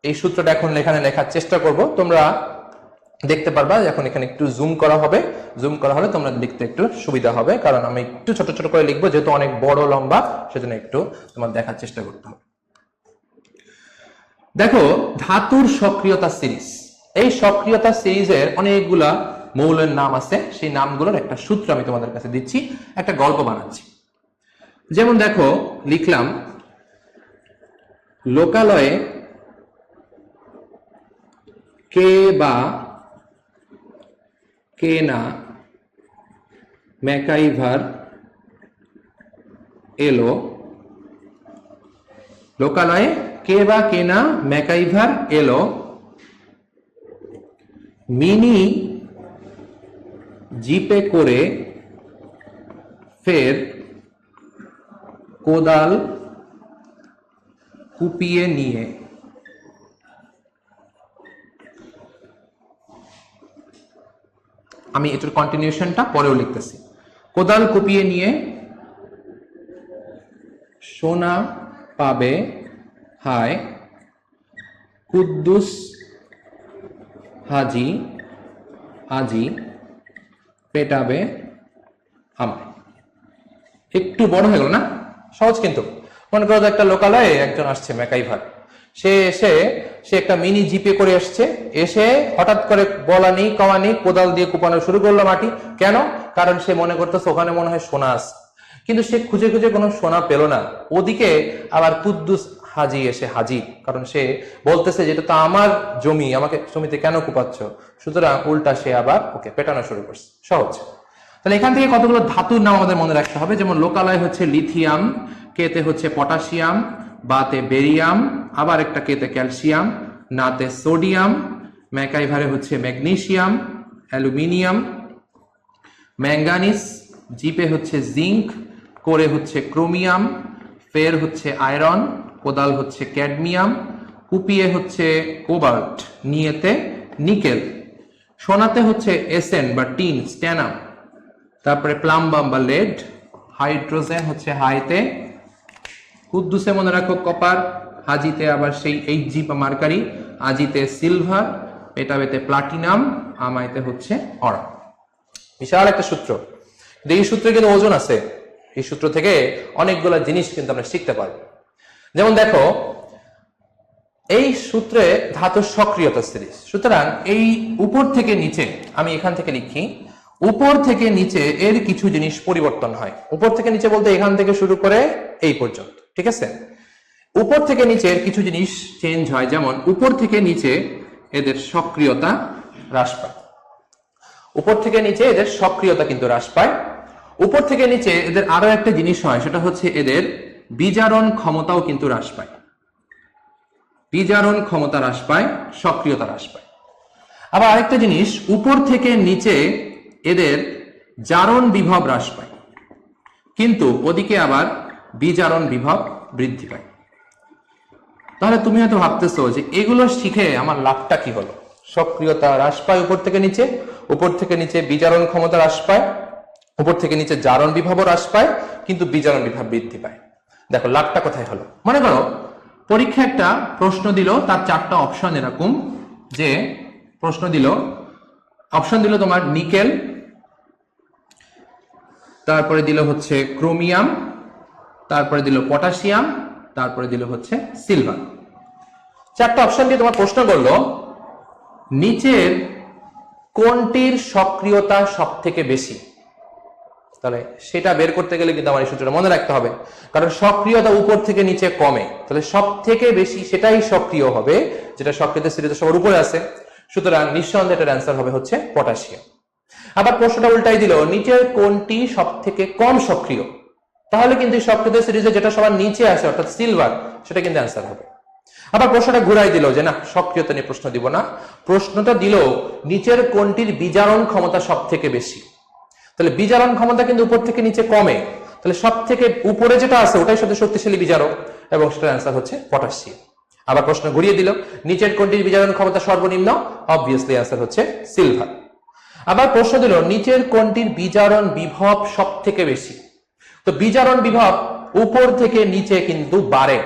এই সূত্রটা এখন এখানে লেখার চেষ্টা করব, তোমরা দেখতে পারবা। এখন এখানে একটু জুম করা হবে, জুম করা হলে তোমরা লিখতে একটু সুবিধা হবে, কারণ আমি একটু ছোট ছোট করে লিখবো, যেহেতু অনেক বড় লম্বা, সেজন্য একটু তোমার দেখার চেষ্টা করতে হবে। দেখো ধাতুর সক্রিয়তা সিরিজ, এই সক্রিয়তা সিরিজের অনেকগুলা মৌলের নাম আছে, সেই নামগুলোর একটা সূত্র আমি তোমাদের কাছে দিচ্ছি, একটা গল্প বানাচ্ছি। যেমন দেখো লিখলাম, লোকালয়ে কে বা কে না ম্যাকাইভার এলো, লোকালয়ে কে বা কে না ম্যাকাইভার এলো, মিনি জিপে করে ফের কোদাল কুপিয়ে নিয়ে আমি এটার কন্টিনিউশনটা পরেও লিখতেছি। কোদাল কুপিয়ে নিয়ে সোনা পাবে হায় কুদ্দুস হাজি আজি পেটাবে আমায়। একটু বড় হয়ে গেল না? সহজ কিন্তু। মনে করো একটা লোকালয়ে একজন আসছে ম্যাকাইভার, সে একটা মিনি জিপে করে এসে হঠাৎ করে বলা নেই কওয়া নেই কোদাল দিয়ে কুপানো শুরু করলো মাটি। কেন? কারণ সে মনে করতেছে ওখানে মনে হয় সোনা আছে, কিন্তু সে খুঁজে খুঁজে কোনো সোনা পেল না। ওদিকে আবার কুদ্দুস হাজি এসে হাজির, কারণ সে বলতেছে যেটা তো আমার জমি, আমাকে জমিতে কেন কুপাচ্ছ? সুতরাং উল্টা সে আবার ওকে পেটানো শুরু করছে। সহজ। তাহলে এখান থেকে কতগুলো ধাতুর নাম আমাদের মনে রাখতে হবে। যেমন লোকালয় হচ্ছে লিথিয়াম, কেতে হচ্ছে পটাশিয়াম, বাতে বেরিয়াম, আবার একটা কেতে ক্যালসিয়াম, নাতে সোডিয়াম, ম্যাকাইভারে হচ্ছে ম্যাগনেসিয়াম, অ্যালুমিনিয়াম, ম্যাঙ্গানিজ, জিপে হচ্ছে জিঙ্ক, করে হচ্ছে ক্রোমিয়াম, ফের হচ্ছে আয়রন, কোদাল হচ্ছে ক্যাডমিয়াম, কুপিয়ে হচ্ছে কোবাল্ট, নিয়েতে নিকেল, সোনাতে হচ্ছে এসেন বা টিন স্ট্যানাম, তারপরে প্লাম্বাম বা লেড, হাইড্রোজেন হচ্ছে হাইতে, কুদ্দুসে মনে রাখো কপার, হাজিতে আবার সেই এইচজি বা মার্কারি, আজিতে সিলভার, পেটাবেতে প্লাটিনাম, আমাইতে হচ্ছে অরা। বিশাল একটা সূত্র, এই সূত্রে কিন্তু ওজন আছে। এই সূত্র থেকে অনেকগুলো জিনিস কিন্তু আমরা শিখতে পারবো। যেমন দেখো, এই সূত্রে ধাতুর সক্রিয়তা সিরিজ। সুতরাং এই উপর থেকে নিচে, আমি এখান থেকে লিখি, উপর থেকে নিচে এর কিছু জিনিস পরিবর্তন হয়। উপর থেকে নিচে বলতে এখান থেকে শুরু করে এই পর্যন্ত, ঠিক আছে? উপর থেকে নিচে এর কিছু জিনিস চেঞ্জ হয়। যেমন উপর থেকে নিচে এদের সক্রিয়তা হ্রাস পায়। উপর থেকে নিচে এদের সক্রিয়তা কিন্তু হ্রাস পায়। উপর থেকে নিচে এদের আরো একটা জিনিস হয়, সেটা হচ্ছে এদের বিজারণ ক্ষমতাও কিন্তু হ্রাস পায়। বিজারণ ক্ষমতা হ্রাস পায়, সক্রিয়তা হ্রাস পায়। আবার আরেকটা জিনিস, উপর থেকে নিচে এদের জারণ বিভব হ্রাস পায়, কিন্তু ওদিকে আবার বিজারণ বিভব বৃদ্ধি পায়। তাহলে তুমি হয়তো ভাবতেছো যে এগুলো শিখে আমার লাভটা কি হলো? সক্রিয়তা হ্রাস পায় উপর থেকে নিচে, উপর থেকে নিচে বিজারণ ক্ষমতা হ্রাস পায়, উপর থেকে নিচে জারণ বিভব হ্রাস পায়, কিন্তু বিজারণ বিভব বৃদ্ধি পায়। দেখো লাভটা কোথায় হলো? মনে করো পরীক্ষা একটা প্রশ্ন দিল, তার চারটা অপশন এরকম, যে প্রশ্ন দিল, অপশন দিল তোমার নিকেল, তারপরে দিল হচ্ছে ক্রোমিয়াম, তারপরে দিল পটাশিয়াম, তারপরে দিল হচ্ছে সিলভার। চারটা অপশন দিয়ে তোমার প্রশ্ন করলো নিচের কোনটির সক্রিয়তা সব থেকে বেশি। তাহলে সেটা বের করতে গেলে কিন্তু আমার এই সূত্রটা মনে রাখতে হবে, কারণ সক্রিয়তা উপর থেকে নিচে কমে, তাহলে সব থেকে বেশি সেটাই সক্রিয় হবে যেটা সক্রিয়তা সিরিজে সবার উপরে আছে। সুতরাং নিঃসন্দেহে এটার অ্যান্সার হবে হচ্ছে পটাশিয়াম। আবার প্রশ্নটা উল্টাই দিল, নিচের কোনটি সব থেকে কম সক্রিয়। তাহলে কিন্তু সক্রিয়তা সিরিজে যেটা সবার নিচে আছে অর্থাৎ সিলভার, সেটা কিন্তু অ্যান্সার হবে। আবার প্রশ্নটা ঘুরাই দিল যে না, সক্রিয়তা নিয়ে প্রশ্ন দিব না, প্রশ্নটা দিল নিচের কোনটির বিজারণ ক্ষমতা সব থেকে বেশি। তাহলে বিজারণ ক্ষমতা কিন্তু উপর থেকে নিচে কমে, তাহলে সব থেকে উপরে যেটা আছে ওটাই সবচেয়ে শক্তিশালী বিজারক, এবং সেটার অ্যান্সার হচ্ছে পটাশিয়াম। আবার প্রশ্ন ঘুরিয়ে দিল, নিচের কোনটির বিজারণ ক্ষমতা সর্বনিম্ন, অবভিয়াসলি অ্যান্সার হচ্ছে সিলভার। আবার প্রশ্ন দিল নিচের কোনটির বিজারণ বিভব সব থেকে বেশি। তো বিজারণ বিভব উপর থেকে নিচে কিন্তু বাড়ে,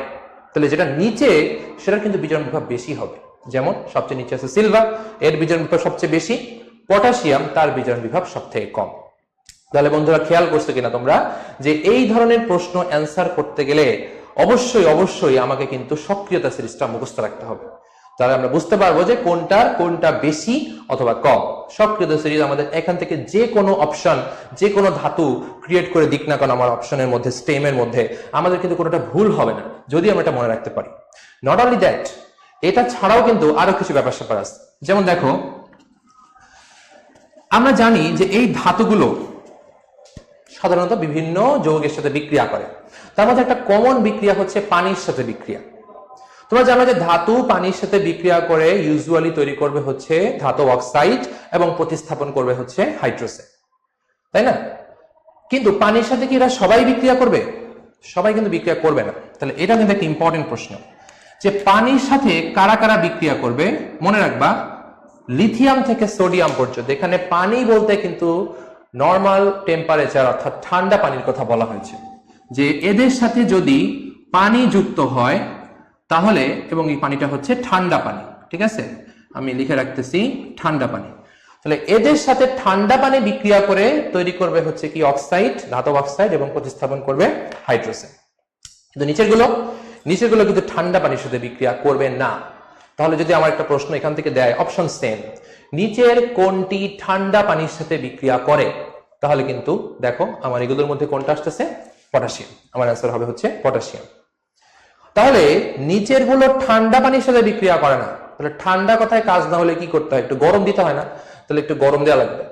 তাহলে যেটা নিচে সেটার কিন্তু বিজারণ বিভব বেশি হবে। যেমন সবচেয়ে নিচে আছে সিলভার, এর বিজারণ বিভব সবচেয়ে বেশি, পটাশিয়াম তার বিজারণ বিভব সব থেকে কম। তাহলে বন্ধুরা খেয়াল করছো কিনা তোমরা যে এই ধরনের প্রশ্ন অ্যান্সার করতে গেলে অবশ্যই অবশ্যই আমাকে কিন্তু সক্রিয়তা সিরিজটা মুখস্থ রাখতে হবে। তাহলে আমরা বুঝতে পারবো যে কোনটা বেশি অথবা কম। সক্রিয়তা সিরিজ আমাদের এখান থেকে যে কোনো অপশন, যে কোনো ধাতু ক্রিয়েট করে দিক না কেন আমার অপশনের মধ্যে, স্টেমের মধ্যে, আমাদের কিন্তু কোনোটা ভুল হবে না যদি আমরা এটা মনে রাখতে পারি। নট অনলি দ্যাট, এটা ছাড়াও কিন্তু আরো কিছু ব্যাপার স্যাপার আছে। যেমন দেখো, আমরা জানি যে এই ধাতুগুলো সাধারণত বিভিন্ন যৌগের সাথে বিক্রিয়া করে। তার মধ্যে একটা কমন বিক্রিয়া হচ্ছে পানির সাথে বিক্রিয়া। তোমরা জানো যে ধাতু পানির সাথে বিক্রিয়া করে ইউজুয়ালি তৈরি করবে হচ্ছে ধাতব অক্সাইড এবং প্রতিস্থাপন করবে হচ্ছে হাইড্রোজেন। তাই না? কিন্তু পানির সাথে কি এরা সবাই বিক্রিয়া করবে? সবাই কিন্তু বিক্রিয়া করবে না। তাহলে এটা কিন্তু একটা ইম্পর্টেন্ট প্রশ্ন, যে পানির সাথে কারা কারা বিক্রিয়া করবে। মনে রাখবা, লিথিয়াম থেকে সোডিয়াম পর্যন্ত, এখানে পানি বলতে কিন্তু নর্মাল টেম্পারেচার অর্থাৎ ঠান্ডা পানির কথা বলা হয়েছে, যে এদের সাথে যদি পানি যুক্ত হয় তাহলে, এবং এই পানিটা হচ্ছে ঠান্ডা পানি, ঠিক আছে, আমি লিখে রাখতেছি ঠান্ডা পানি। তাহলে এদের সাথে ঠান্ডা পানি বিক্রিয়া করে তৈরি করবে হচ্ছে কি অক্সাইড, ধাতব অক্সাইড, এবং প্রতিস্থাপন করবে হাইড্রোজেন। কিন্তু নিচেরগুলো কিন্তু ঠান্ডা পানির সাথে বিক্রিয়া করবে না। তাহলে যদি আমার একটা প্রশ্ন এখান থেকে দেয়, অপশন সেম, নিচের কোনটি ঠান্ডা পানির সাথে বিক্রিয়া করে, তাহলে কিন্তু দেখো আমার এগুলোর মধ্যে কোনটা আসতেছে? পটাশিয়াম। আমার অ্যান্সার হবে হচ্ছে পটাশিয়াম। তাহলে নিচের গুলো ঠান্ডা পানির সাথে বিক্রিয়া করে না, তাহলে ঠান্ডা কথায় কাজ না হলে কি করতে হয়? একটু গরম দিতে হয় না? তাহলে একটু গরম দেওয়া লাগবে।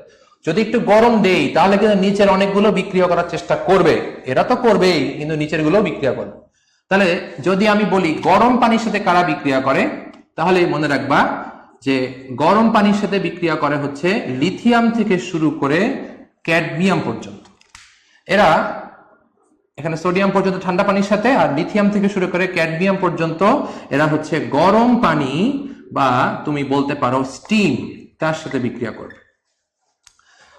যদি একটু গরম দেই তাহলে কিন্তু নিচের অনেকগুলো বিক্রিয়া করার চেষ্টা করবে, এরা তো করবেই, কিন্তু নিচের গুলো বিক্রিয়া করবে। তাহলে যদি আমি বলি গরম পানির সাথে কারা বিক্রিয়া করে, তাহলে মনে রাখবা যে গরম পানির সাথে বিক্রিয়া করে হচ্ছে লিথিয়াম থেকে শুরু করে ক্যাডমিয়াম পর্যন্ত। এরা এখানে সোডিয়াম পর্যন্ত ঠান্ডা পানির সাথে, আর লিথিয়াম থেকে শুরু করে ক্যাডমিয়াম পর্যন্ত এরা হচ্ছে গরম পানি বা তুমি বলতে পারো স্টিম, তার সাথে বিক্রিয়া করবে।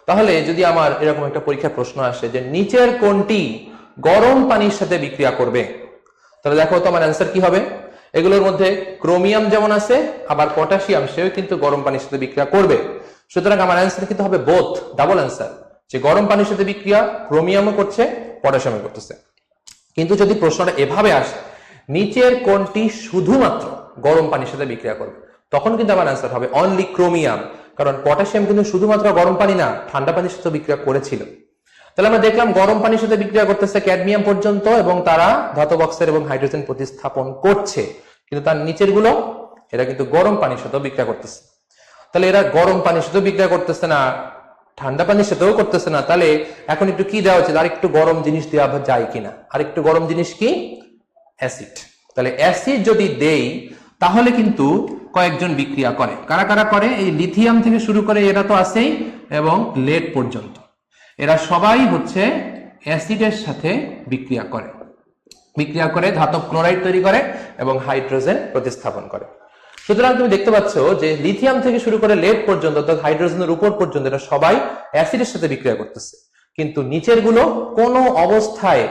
তাহলে যদি আমার এরকম একটা পরীক্ষা প্রশ্ন আসে যে নিচের কোনটি গরম পানির সাথে বিক্রিয়া করবে, তাহলে দেখো তো আমার অ্যান্সার কি হবে। এগুলোর মধ্যে ক্রোমিয়াম যেমন আছে, আবার পটাশিয়াম সেও কিন্তু গরম পানির সাথে বিক্রিয়া করবে। সুতরাং আমার অ্যান্সার কিন্তু হবে বোথ, ডাবল অ্যান্সার, যে গরম পানির সাথে বিক্রিয়া ক্রোমিয়ামও করছে, পটাশিয়ামও করতেছে। কিন্তু যদি প্রশ্নটা এভাবে আসে নিচের কোনটি শুধুমাত্র গরম পানির সাথে বিক্রিয়া করবে, তখন কিন্তু আমার অ্যান্সার হবে অনলি ক্রোমিয়াম, কারণ পটাশিয়াম কিন্তু শুধুমাত্র গরম পানি না, ঠান্ডা পানির সাথে বিক্রিয়া করেছিল। তাহলে আমরা দেখলাম গরম পানির সাথে বিক্রিয়া করতেছে ক্যাডমিয়াম পর্যন্ত, এবং তারা ধাতব অক্সাইড এবং হাইড্রোজেন প্রতিস্থাপন করছে, কিন্তু তার নিচের গুলো এরা কিন্তু গরম পানির সাথেও বিক্রিয়া করতেছে। তাহলে এরা গরম পানির সাথেও বিক্রিয়া করতেছে না, ঠান্ডা পানির সাথেও করতেছে না, তাহলে এখন একটু কি দেওয়া উচিত? আর একটু গরম জিনিস দেওয়া যায় কিনা? আর একটু গরম জিনিস কি? অ্যাসিড। তাহলে অ্যাসিড যদি দেই তাহলে কিন্তু কয়েকজন বিক্রিয়া করে। কারা কারা করে? এই লিথিয়াম থেকে শুরু করে এরা তো আছেই, এবং লেড পর্যন্ত, এরা সবাই হচ্ছে অ্যাসিডের সাথে বিক্রিয়া করে ধাতব ক্লোরাইড তৈরি করে এবং হাইড্রোজেন প্রতিস্থাপন করে। সুতরাং তুমি দেখতে পাচ্ছ যে লিথিয়াম থেকে শুরু করে লেড পর্যন্ত, অর্থাৎ হাইড্রোজেনের উপর পর্যন্ত, এরা সবাই অ্যাসিডের সাথে বিক্রিয়া করতেছে। কিন্তু নিচের গুলো কোনো অবস্থায়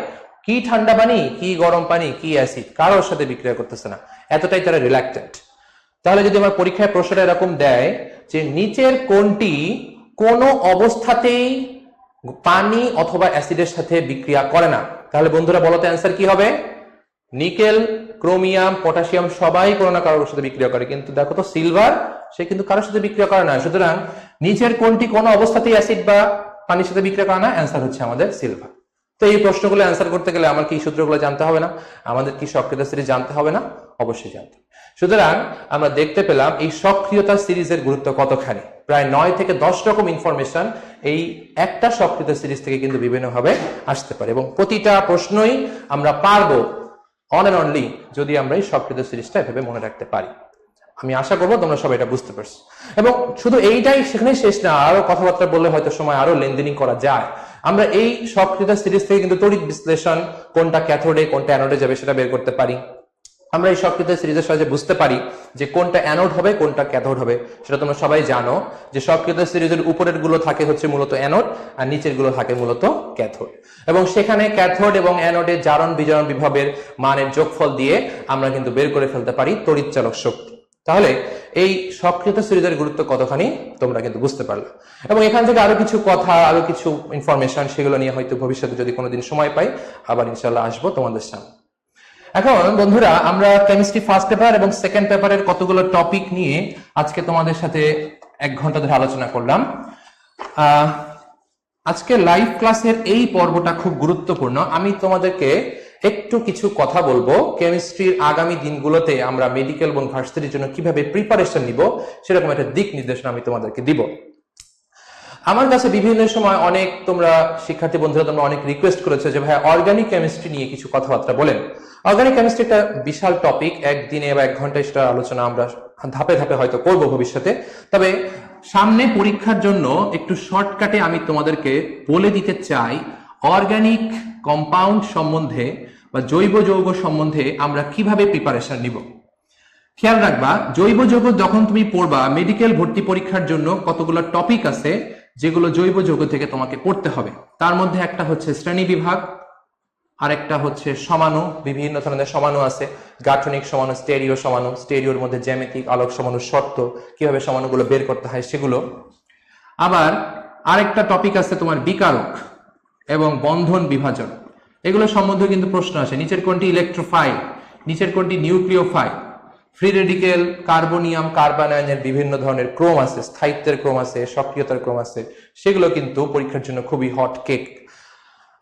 কি ঠান্ডা পানি, কি গরম পানি, কি অ্যাসিড, কারোর সাথে বিক্রিয়া করতেছে না, এতটাই তারা রিল্যাক্টেন্ট। তাহলে যদি আমার পরীক্ষায় প্রশ্নটা এরকম দেয় যে নিচের কোনটি কোনো অবস্থাতেই পানি অথবা অ্যাসিডের সাথে বিক্রিয়া করে না, তাহলে বন্ধুরা বলতে অ্যান্সার কি হবে? নিকেল, ক্রোমিয়াম, পটাশিয়াম সবাই কোনো না কারোর সাথে বিক্রিয়া করে, কিন্তু দেখো তো সিলভার, সে কিন্তু কারোর সাথে বিক্রিয়া করে না। সুতরাং নিচের কোনটি কোনো অবস্থাতেই অ্যাসিড বা পানির সাথে বিক্রিয়া করে না, অ্যান্সার হচ্ছে আমাদের সিলভার। তো এই প্রশ্নগুলো অ্যান্সার করতে গেলে আমার কি সূত্রগুলো জানতে হবে না? আমাদের কি সক্রিয়তা সিরিজ জানতে হবে না? অবশ্যই জানতে। সুতরাং আমরা দেখতে পেলাম এই সক্রিয়তা সিরিজের গুরুত্ব কতখানি। প্রায় 9 থেকে 10 রকম ইনফরমেশন এই একটা সক্রিয়তা সিরিজ থেকে কিন্তু বিভিন্নভাবে আসতে পারে, এবং প্রতিটা প্রশ্নই আমরা পারবো অন এন্ড অনলি যদি আমরা এই সক্রিয়তা সিরিজটা এভাবে মনে রাখতে পারি। আমি আশা করবো তোমরা সবাই এটা বুঝতে পারছো। এবং শুধু এইটাই সেখানে শেষ না, আরো কথাবার্তা বললে হয়তো সময় আরো লেনদেনিং করা যায়। আমরা এই সক্রিয়তা সিরিজ থেকে কিন্তু তড়িৎ বিশ্লেষণ, কোনটা ক্যাথোডে কোনটা অ্যানোডে যাবে সেটা বের করতে পারি। আমরা এই সক্রিয়তা সিরিজের সাহায্যে বুঝতে পারি যে কোনটা অ্যানোড হবে কোনটা ক্যাথোড হবে। সেটা তোমরা সবাই জানো যে সক্রিয়তা সিরিজের উপরের গুলো থাকে হচ্ছে মূলত অ্যানোড, আর নিচের গুলো থাকে মূলত ক্যাথোড, এবং সেখানে ক্যাথোড এবং অ্যানোডের জারণ বিজারণ বিভবের মানের যোগফল দিয়ে আমরা কিন্তু বের করে ফেলতে পারি তড়িৎচালক শক্তি। তাহলে এই সক্রিয়তা সিরিজের গুরুত্ব কতখানি তোমরা কিন্তু বুঝতে পারলে, এবং এখান থেকে আরো কিছু কথা, আরো কিছু ইনফরমেশন, সেগুলো নিয়ে হয়তো ভবিষ্যতে যদি কোনোদিন সময় পাই আবার ইনশাল্লাহ আসবো তোমাদের সামনে। এখন বন্ধুরা আমরা কেমিস্ট্রি ফার্স্ট পেপার এবং সেকেন্ড পেপারের কতগুলো টপিক নিয়ে আজকে তোমাদের সাথে 1 ঘন্টা ধরে আলোচনা করলাম। আজকে লাইভ ক্লাসের এই পর্বটা খুব গুরুত্বপূর্ণ। আমি তোমাদেরকে একটু কিছু কথা বলবো কেমিস্ট্রির আগামী দিনগুলোতে আমরা মেডিকেল এবং ভার্সিটির জন্য কিভাবে প্রিপারেশন নিব, সেরকম একটা দিক নির্দেশনা আমি তোমাদেরকে দিব। আমার কাছে বিভিন্ন সময় অনেক তোমরা শিক্ষার্থী বন্ধুরা তোমরা অনেক রিকোয়েস্ট করেছো যে ভাই অর্গানিক কেমিস্ট্রি নিয়ে কিছু কথাবার্তা বলেন। অর্গানিক কেমিস্ট্রি একটা বিশাল টপিক, একদিনে বা 1 ঘন্টায় সেটা আলোচনা আমরা ধাপে ধাপে হয়তো করবো ভবিষ্যতে। তবে সামনে পরীক্ষার জন্য একটু শর্টকাটে আমি তোমাদেরকে বলে দিতে চাই অর্গানিক কম্পাউন্ড সম্বন্ধে বা জৈব যৌগ সম্বন্ধে আমরা কিভাবে প্রিপারেশন নিব। খেয়াল রাখবা, জৈব যৌগ যখন তুমি পড়বা মেডিকেল ভর্তি পরীক্ষার জন্য কতগুলো টপিক আছে যেগুলো জৈব যৌগ থেকে তোমাকে পড়তে হবে। তার মধ্যে একটা হচ্ছে শ্রেণী বিভাগ, আরেকটা হচ্ছে সমাণু, বিভিন্ন ধরনের সমাণু আছে, গাঠনিক সমাণু, স্টেরিও সমাণু, স্টেরিওর মধ্যে জ্যামিতিক আলোক সমাণুর শর্ত, কিভাবে সমাণুগুলো বের করতে হয় সেগুলো। আবার আরেকটা টপিক আছে তোমার বিকারক এবং বন্ধন বিভাজন, এগুলো সম্বন্ধে কিন্তু প্রশ্ন আসে। নিচের কোনটি ইলেকট্রোফাইল, নিচের কোনটি নিউক্লিওফাইল, ফ্রি রেডিকেল, কার্বনিয়াম, কার্বানায়নের বিভিন্ন ধরনের ক্রম আছে, স্থায়িত্বের ক্রম আছে, সক্রিয়তার ক্রম আছে, সেগুলো কিন্তু পরীক্ষার জন্য খুবই হট কেক।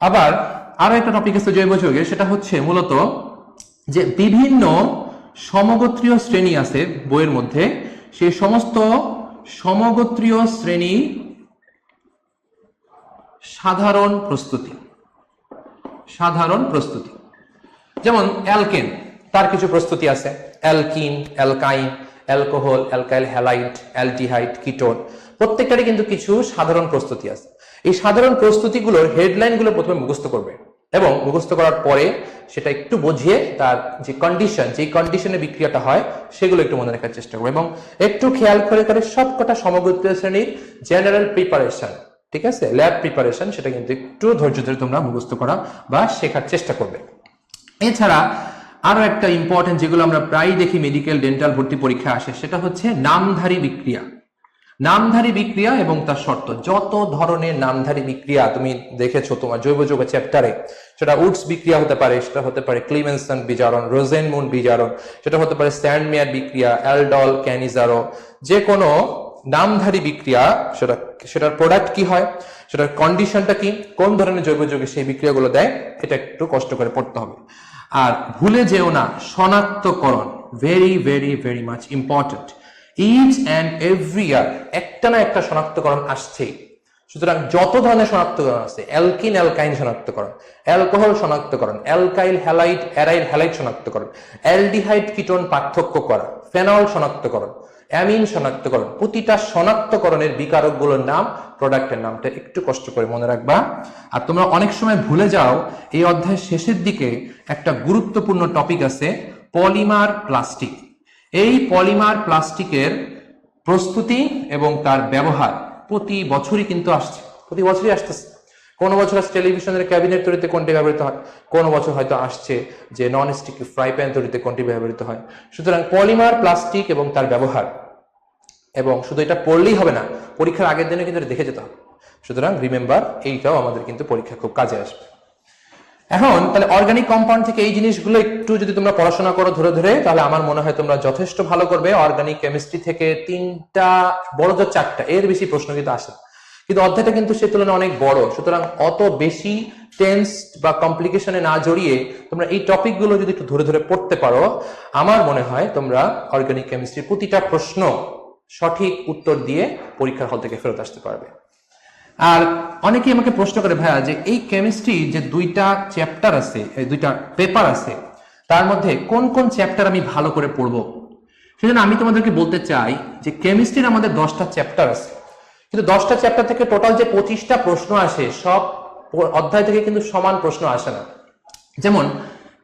আবার আরো একটা টপিক আছে জৈব যৌগের, সেটা হচ্ছে মূলত যে বিভিন্ন সমগোত্রীয় শ্রেণী আছে বইয়ের মধ্যে, সেই সমস্ত সমগোত্রীয় শ্রেণী সাধারণ প্রস্তুতি। যেমন অ্যালকেন, তার কিছু প্রস্তুতি আছে, alkene, alkyne, alcohol, alkyl halide, aldehyde, ketone, প্রত্যেকটারই কিন্তু কিছু সাধারণ প্রস্তুতি আছে। এই সাধারণ প্রস্তুতিগুলোর হেডলাইনগুলো প্রথমে মুখস্থ করবে এবং মুখস্থ করার পরে সেটা একটু বুঝিয়ে তার যে কন্ডিশন, যে কন্ডিশনে বিক্রিয়াটা হয় সেগুলো একটু মনে রাখার চেষ্টা করবে এবং একটু খেয়াল করে করে সবকটা সমগোত্রীয় শ্রেণীর জেনারেল প্রিপারেশন, ঠিক আছে, ল্যাব প্রিপারেশন, সেটা কিন্তু একটু ধৈর্য ধরে তোমরা মুখস্থ করা বা শেখার চেষ্টা করবে। এছাড়া আরো একটা ইম্পর্টেন্ট যেগুলো আমরা প্রায় দেখি মেডিকেল ডেন্টাল ভর্তি পরীক্ষা আসে, সেটা হচ্ছে নামধারী বিক্রিয়া। নামধারী বিক্রিয়া এবং তার শর্ত। যত ধরনের নামধারী বিক্রিয়া তুমি দেখেছো তোমার জৈব যৌগ চ্যাপ্টারে, সেটা উডস বিক্রিয়া হতে পারে, সেটা হতে পারে ক্লিমেনসন বিজারণ, রোজেনমুন বিজারণ, সেটা হতে পারে স্যান্ডমেয়ার বিক্রিয়া, অ্যালডল, ক্যানিজারো, যে কোনো নামধারী বিক্রিয়া, সেটার প্রোডাক্ট কি হয়, সেটার কন্ডিশনটা কি, কোন ধরনের জৈব যৌগে সেই বিক্রিয়াগুলো দেয়, এটা একটু কষ্ট করে পড়তে হবে। আর ভুলে যেও না শনাক্তকরণ, very very very much important. Each and every year একটা না একটা শনাক্তকরণ আসছেই। সুতরাং যত ধরনের শনাক্তকরণ আছে, অ্যালকিন অ্যালকাইন শনাক্তকরণ, অ্যালকোহল শনাক্তকরণ, অ্যালকাইল হ্যালাইড অ্যারাইল হ্যালাইড শনাক্তকরণ, অ্যালডিহাইড কিটোন পার্থক্য করা, ফেনল শনাক্তকরণ, অ্যামিন শনাক্তকরণ, প্রতিটা শনাক্তকরণের বিকারকগুলোর নাম, প্রোডাক্টের নামটা একটু কষ্ট করে মনে রাখবা। আর তোমরা অনেক সময় ভুলে যাও, এই অধ্যায়ের শেষের দিকে একটা গুরুত্বপূর্ণ টপিক আছে পলিমার প্লাস্টিক। এই পলিমার প্লাস্টিকের প্রস্তুতি এবং তার ব্যবহার প্রতি বছরই কিন্তু আসছে, প্রতি বছরই আসতেছে। কোনো বছর আসছে টেলিভিশনের ক্যাবিনেট তৈরিতে কোনটি ব্যবহৃত হয়, কোনো বছর হয়তো আসছে যে নন স্টিক ফ্রাই প্যান তৈরিতে কোনটি ব্যবহৃত হয়। সুতরাং পলিমার প্লাস্টিক এবং তার ব্যবহার, এবং শুধু এটা পড়লেই হবে না, পরীক্ষার আগের দিনে কিন্তু দেখে যেতে হবে। সুতরাং রিমেম্বার, এইটাও আমাদের কিন্তু পরীক্ষা খুব কাজে আসবে। এখন তাহলে অর্গানিক কম্পাউন্ড থেকে এই জিনিসগুলো একটু যদি তোমরা পড়াশোনা করো ধরে ধরে, তাহলে আমার মনে হয় তোমরা যথেষ্ট ভালো করবে। অর্গানিক কেমিস্ট্রি থেকে 3টা বড় জোর 4টা, এর বেশি প্রশ্ন কিন্তু আসে, কিন্তু অধ্যায়টা কিন্তু সে তুলনায় অনেক বড়। সুতরাং অত বেশি টেন্স বা কমপ্লিকেশনে না জড়িয়ে তোমরা এই টপিকগুলো যদি একটু ধরে ধরে পড়তে পারো, আমার মনে হয় তোমরা অর্গানিক কেমিস্ট্রির প্রতিটা প্রশ্ন সঠিক উত্তর দিয়ে পরীক্ষার হল থেকে ফেরত আসতে পারবে। আর অনেকেই আমাকে প্রশ্ন করে, ভাইয়া যে এই কেমিস্ট্রি যে 2টা চ্যাপ্টার আছে, এই 2টা পেপার আছে, তার মধ্যে কোন কোন চ্যাপ্টার আমি ভালো করে পড়বো? সেজন্য আমি তোমাদেরকে বলতে চাই যে কেমিস্ট্রির আমাদের 10টা চ্যাপ্টার আছে, কিন্তু 10টা চ্যাপ্টার থেকে টোটাল যে 25টা প্রশ্ন আসে, সব অধ্যায় থেকে কিন্তু সমান প্রশ্ন আসে না। যেমন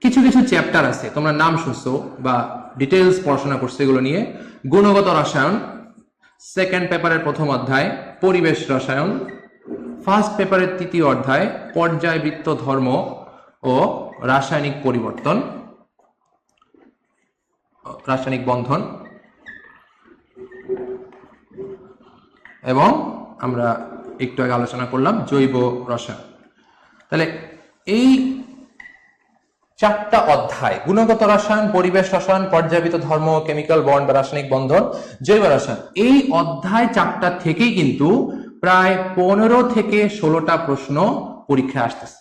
কিছু কিছু চ্যাপ্টার আছে, তোমরা নাম শুনছো বা ডিটেলস পড়াশোনা করছো এগুলো নিয়ে। গুণগত রসায়ন, সেকেন্ড পেপারের প্রথম অধ্যায় পরিবেশ রসায়ন, ফার্স্ট পেপারের 3য় অধ্যায় পর্যায়বৃত্ত ধর্ম ও রাসায়নিক পরিবর্তন, রাসায়নিক বন্ধন, এবং আমরা একটু আগে আলোচনা করলাম জৈব রসায়ন। তাহলে এই 4টা অধ্যায়, গুণগত রসায়ন, পরিবেশ রসায়ন, পর্যায়বৃত্ত ধর্ম, কেমিক্যাল বন্ড বা রাসায়নিক বন্ধন, জৈব রসায়ন, এই অধ্যায় 4টা থেকেই কিন্তু প্রায় 15 থেকে 16টা প্রশ্ন পরীক্ষায় আসতেছে।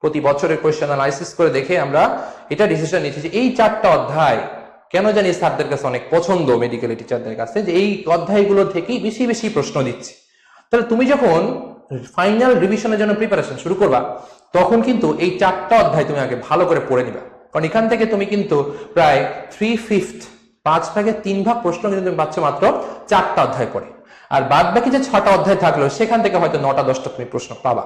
প্রতি বছরের কোয়েশ্চেন অ্যানালাইসিস করে দেখে আমরা এটা ডিসিশন নিয়েছি যে এই 4টা অধ্যায় কেন জানি স্যারদের কাছে অনেক পছন্দ, মেডিকেল টিচারদের কাছে, যে এই অধ্যায়গুলো থেকেই বেশি বেশি প্রশ্ন দিচ্ছে। তাহলে তুমি যখন ফাইনাল রিভিশনের জন্য প্রিপারেশন শুরু করবা, তখন কিন্তু এই 4টা অধ্যায় তুমি আগে ভালো করে পড়ে নিবা, কারণ এখান থেকে তুমি কিন্তু প্রায় 3/5, 5 ভাগের 3 ভাগ প্রশ্ন কিন্তু তুমি পাচ্ছ মাত্র 4টা অধ্যায় পড়ে। আর বাদ বাকি যে 6টা অধ্যায় থাকলো সেখান থেকে হয়তো 9টা 10টা তুমি প্রশ্ন পাবা।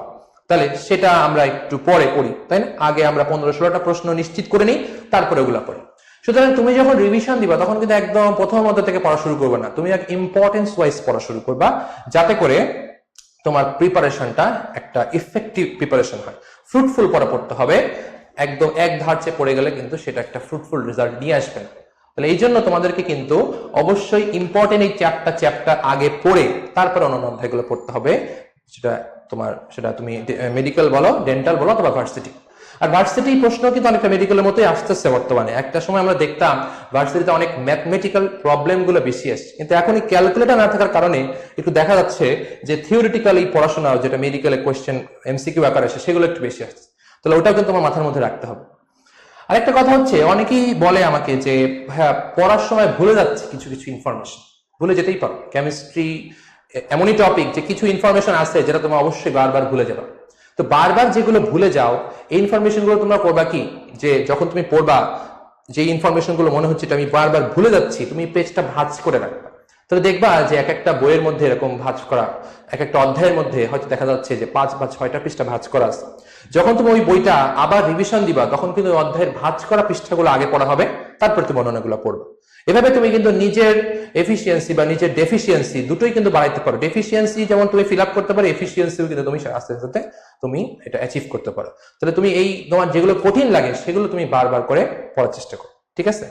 তাহলে সেটা আমরা একটু পরে পড়ি, তাই না? আগে আমরা 15-16টা প্রশ্ন নিশ্চিত করে নিই, তারপরে ওগুলা পড়ি। সুতরাং তুমি যখন রিভিশন দিবা তখন কিন্তু একদম প্রথম অধ্যায় থেকে পড়া শুরু করবে না, তুমি এক ইম্পর্টেন্স ওয়াইজ পড়া শুরু করবা, যাতে করে তোমার প্রিপারেশনটা একটা ইফেক্টিভ প্রিপারেশন হয়। ফ্রুটফুল পড়া পড়তে হবে, একদম এক ধাঁচে পড়ে গেলে কিন্তু সেটা একটা ফ্রুটফুল রেজাল্ট নিয়ে আসবে না। তাহলে এই জন্য তোমাদেরকে কিন্তু অবশ্যই ইম্পর্টেন্ট এই 4টা চ্যাপ্টার আগে পড়ে তারপর অন্যান্য অধ্যায়গুলো পড়তে হবে। সেটা তুমি মেডিকেল বলো, ডেন্টাল বলো অথবা ভার্সিটি। আর ভার্সিটি প্রশ্ন কিন্তু অনেকটা মেডিকেলের মতোই আসতেছে বর্তমানে। একটা সময় আমরা দেখতাম ভার্সিটিতে অনেক ম্যাথমেটিক্যাল প্রবলেম গুলো বেশি আসছে, কিন্তু এখন এই ক্যালকুলেটর না থাকার কারণে একটু দেখা যাচ্ছে যে থিওরিটিক্যাল এই পড়াশোনা, যেটা মেডিকেলের কোয়েশ্চেন এমসিকিউ আকারে আসে, সেগুলো একটু বেশি আসছে। তাহলে ওটাও কিন্তু তোমার মাথার মধ্যে রাখতে হবে। আরেকটা কথা হচ্ছে, অনেকেই বলে আমাকে যে ভাইয়া পড়ার সময় ভুলে যাচ্ছে কিছু কিছু ইনফরমেশন। ভুলে যেতেই পারো, কেমিস্ট্রি এমনই টপিক যে কিছু ইনফরমেশন আছে যেটা তুমি অবশ্যই বারবার ভুলে যাবে। তো বারবার যেগুলো ভুলে যাও এই ইনফরমেশন গুলো তোমরা করবা কি, যে যখন তুমি পড়বা যে ইনফরমেশন গুলো মনে হচ্ছে আমি বারবার ভুলে যাচ্ছি, তুমি পেজটা ভাঁজ করে রাখবা। তাহলে দেখবা যে এক একটা বইয়ের মধ্যে এরকম ভাঁজ করা, এক একটা অধ্যায়ের মধ্যে হয়তো দেখা যাচ্ছে যে 5 বা 6টা পৃষ্ঠা ভাঁজ করা আছে। যখন তুমি ওই বইটা আবার রিভিশন দিবা তখন কিন্তু ওই অধ্যায়ের ভাঁজ করা পৃষ্ঠাগুলো আগে পড়া হবে, তারপর তুমি বর্ণনাগুলো পড়বে। এভাবে তুমি কিন্তু নিজের এফিসিয়েন্সি বা নিজের ডেফিসিয়েন্সি দুটোই কিন্তু বাড়াইতে পারো। ডেফিসিয়েন্সি যেমন তুমি ফিল আপ করতে পারো, এফিসিয়েন্সিও কিন্তু তুমি আস্তে আস্তে তুমি এটা অ্যাচিভ করতে পারো। তাহলে তুমি এই তোমার যেগুলো কঠিন লাগে সেগুলো তুমি বারবার করে পড়ার চেষ্টা করো, ঠিক আছে?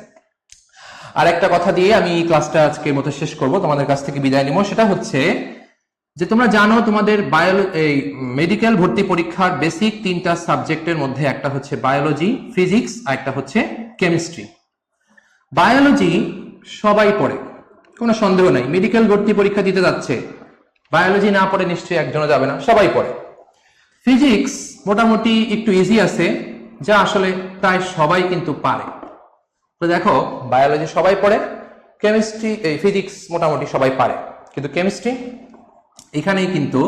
আর একটা কথা দিয়ে আমি এই ক্লাসটা আজকের মতো শেষ করব, তোমাদের কাছ থেকে বিদায় নিব। সেটা হচ্ছে যে তোমরা জানো তোমাদের এই মেডিকেল ভর্তি পরীক্ষার বেসিক 3টা সাবজেক্টের মধ্যে একটা হচ্ছে বায়োলজি, ফিজিক্স, আর একটা হচ্ছে কেমিস্ট্রি। বায়োলজি সবাই পড়ে, কোনো সন্দেহ নাই। মেডিকেল ভর্তি পরীক্ষা দিতে যাচ্ছে, বায়োলজি না পড়ে নিশ্চয়ই একজনও যাবে না, সবাই পড়ে। ফিজিক্স মোটামুটি একটু ইজি আছে, যা আসলে প্রায় সবাই কিন্তু পারে। তো দেখো, বায়োলজি সবাই পড়ে, কেমিস্ট্রি এই ফিজিক্স মোটামুটি সবাই পারে, কিন্তু কেমিস্ট্রি এখানেই কিন্তু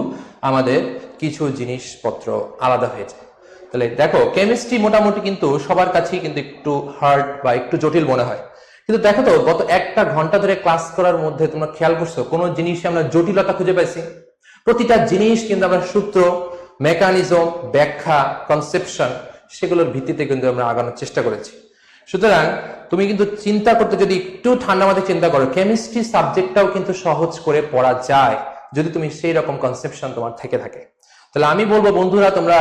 আমাদের কিছু জিনিসপত্র আলাদা হয়ে যায়। তাহলে দেখো, কেমিস্ট্রি মোটামুটি কিন্তু সবার কাছেই কিন্তু একটু হার্ড বা একটু জটিল মনে হয়, কিন্তু দেখো তো গত 1টা ঘন্টা ধরে ক্লাস করার মধ্যে তোমরা খেয়াল করছো কোন জিনিসে আমরা জটিলতা খুঁজে পাইছি? প্রতিটা জিনিস কিন্তু আমরা সূত্র, মেকানিজম, ব্যাখ্যা, কনসেপশন, সেগুলোর ভিত্তিতে কিন্তু আমরা আগানোর চেষ্টা করেছি। সুতরাং তুমি কিন্তু চিন্তা করতে, যদি একটু ঠান্ডা মাথায় চিন্তা করো, কেমিস্ট্রি সাবজেক্টটাও কিন্তু সহজ করে পড়া যায় যদি তুমি সেই রকম কনসেপশন তোমার থেকে থাকে। তাহলে আমি বলবো বন্ধুরা, তোমরা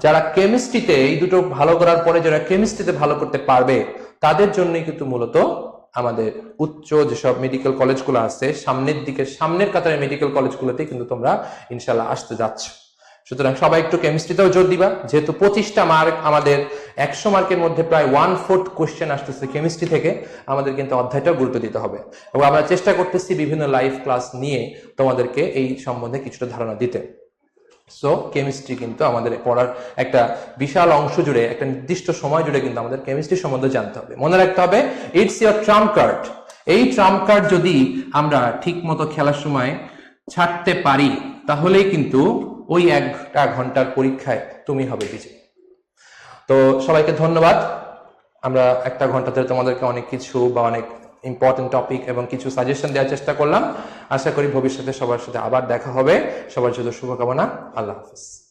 যারা কেমিস্ট্রিতে এই দুটো ভালো করার পরে যারা কেমিস্ট্রিতে ভালো করতে পারবে তাদের জন্যই কিন্তু মূলত আমাদের উচ্চ যেসব মেডিকেল কলেজগুলো আছে, সামনের দিকে সামনের কাতারে মেডিকেল কলেজগুলোতে কিন্তু তোমরা ইনশাল্লাহ আসতে যাচ্ছ। সুতরাং সবাই একটু কেমিস্ট্রিতেও জোর দিবা, যেহেতু 25টা মার্ক, আমাদের 100 মার্কের মধ্যে প্রায় 1/4 কোশ্চেন আসতেছে কেমিস্ট্রি থেকে, আমাদের কিন্তু অধ্যায়টাও গুরুত্ব দিতে হবে। এবং আমরা চেষ্টা করতেছি বিভিন্ন লাইভ ক্লাস নিয়ে তোমাদেরকে এই সম্বন্ধে কিছুটা ধারণা দিতে। সো কেমিস্ট্রি কিন্তু আমাদের পড়ার একটা বিশাল অংশ জুড়ে, একটা নির্দিষ্ট সময় জুড়ে কিন্তু আমাদের কেমিস্ট্রি সম্বন্ধে জানতে হবে। মনে রাখতে হবে, ইটস ইয়োর ট্রাম্প কার্ড। এই ট্রাম্প কার্ড যদি আমরা ঠিক মতো খেলার সময় ছাড়তে পারি তাহলেই কিন্তু ওই 1টা ঘন্টার পরীক্ষায় তুমি হবে বিজয়ী। তো সবাইকে ধন্যবাদ। আমরা 1টা ঘন্টা ধরে তোমাদেরকে অনেক কিছু বা অনেক ইম্পর্টেন্ট টপিক এবং কিছু সাজেশন দেওয়ার চেষ্টা করলাম। আশা করি ভবিষ্যতে সবার সাথে আবার দেখা হবে। সবার জন্য শুভকামনা। আল্লাহ হাফেজ।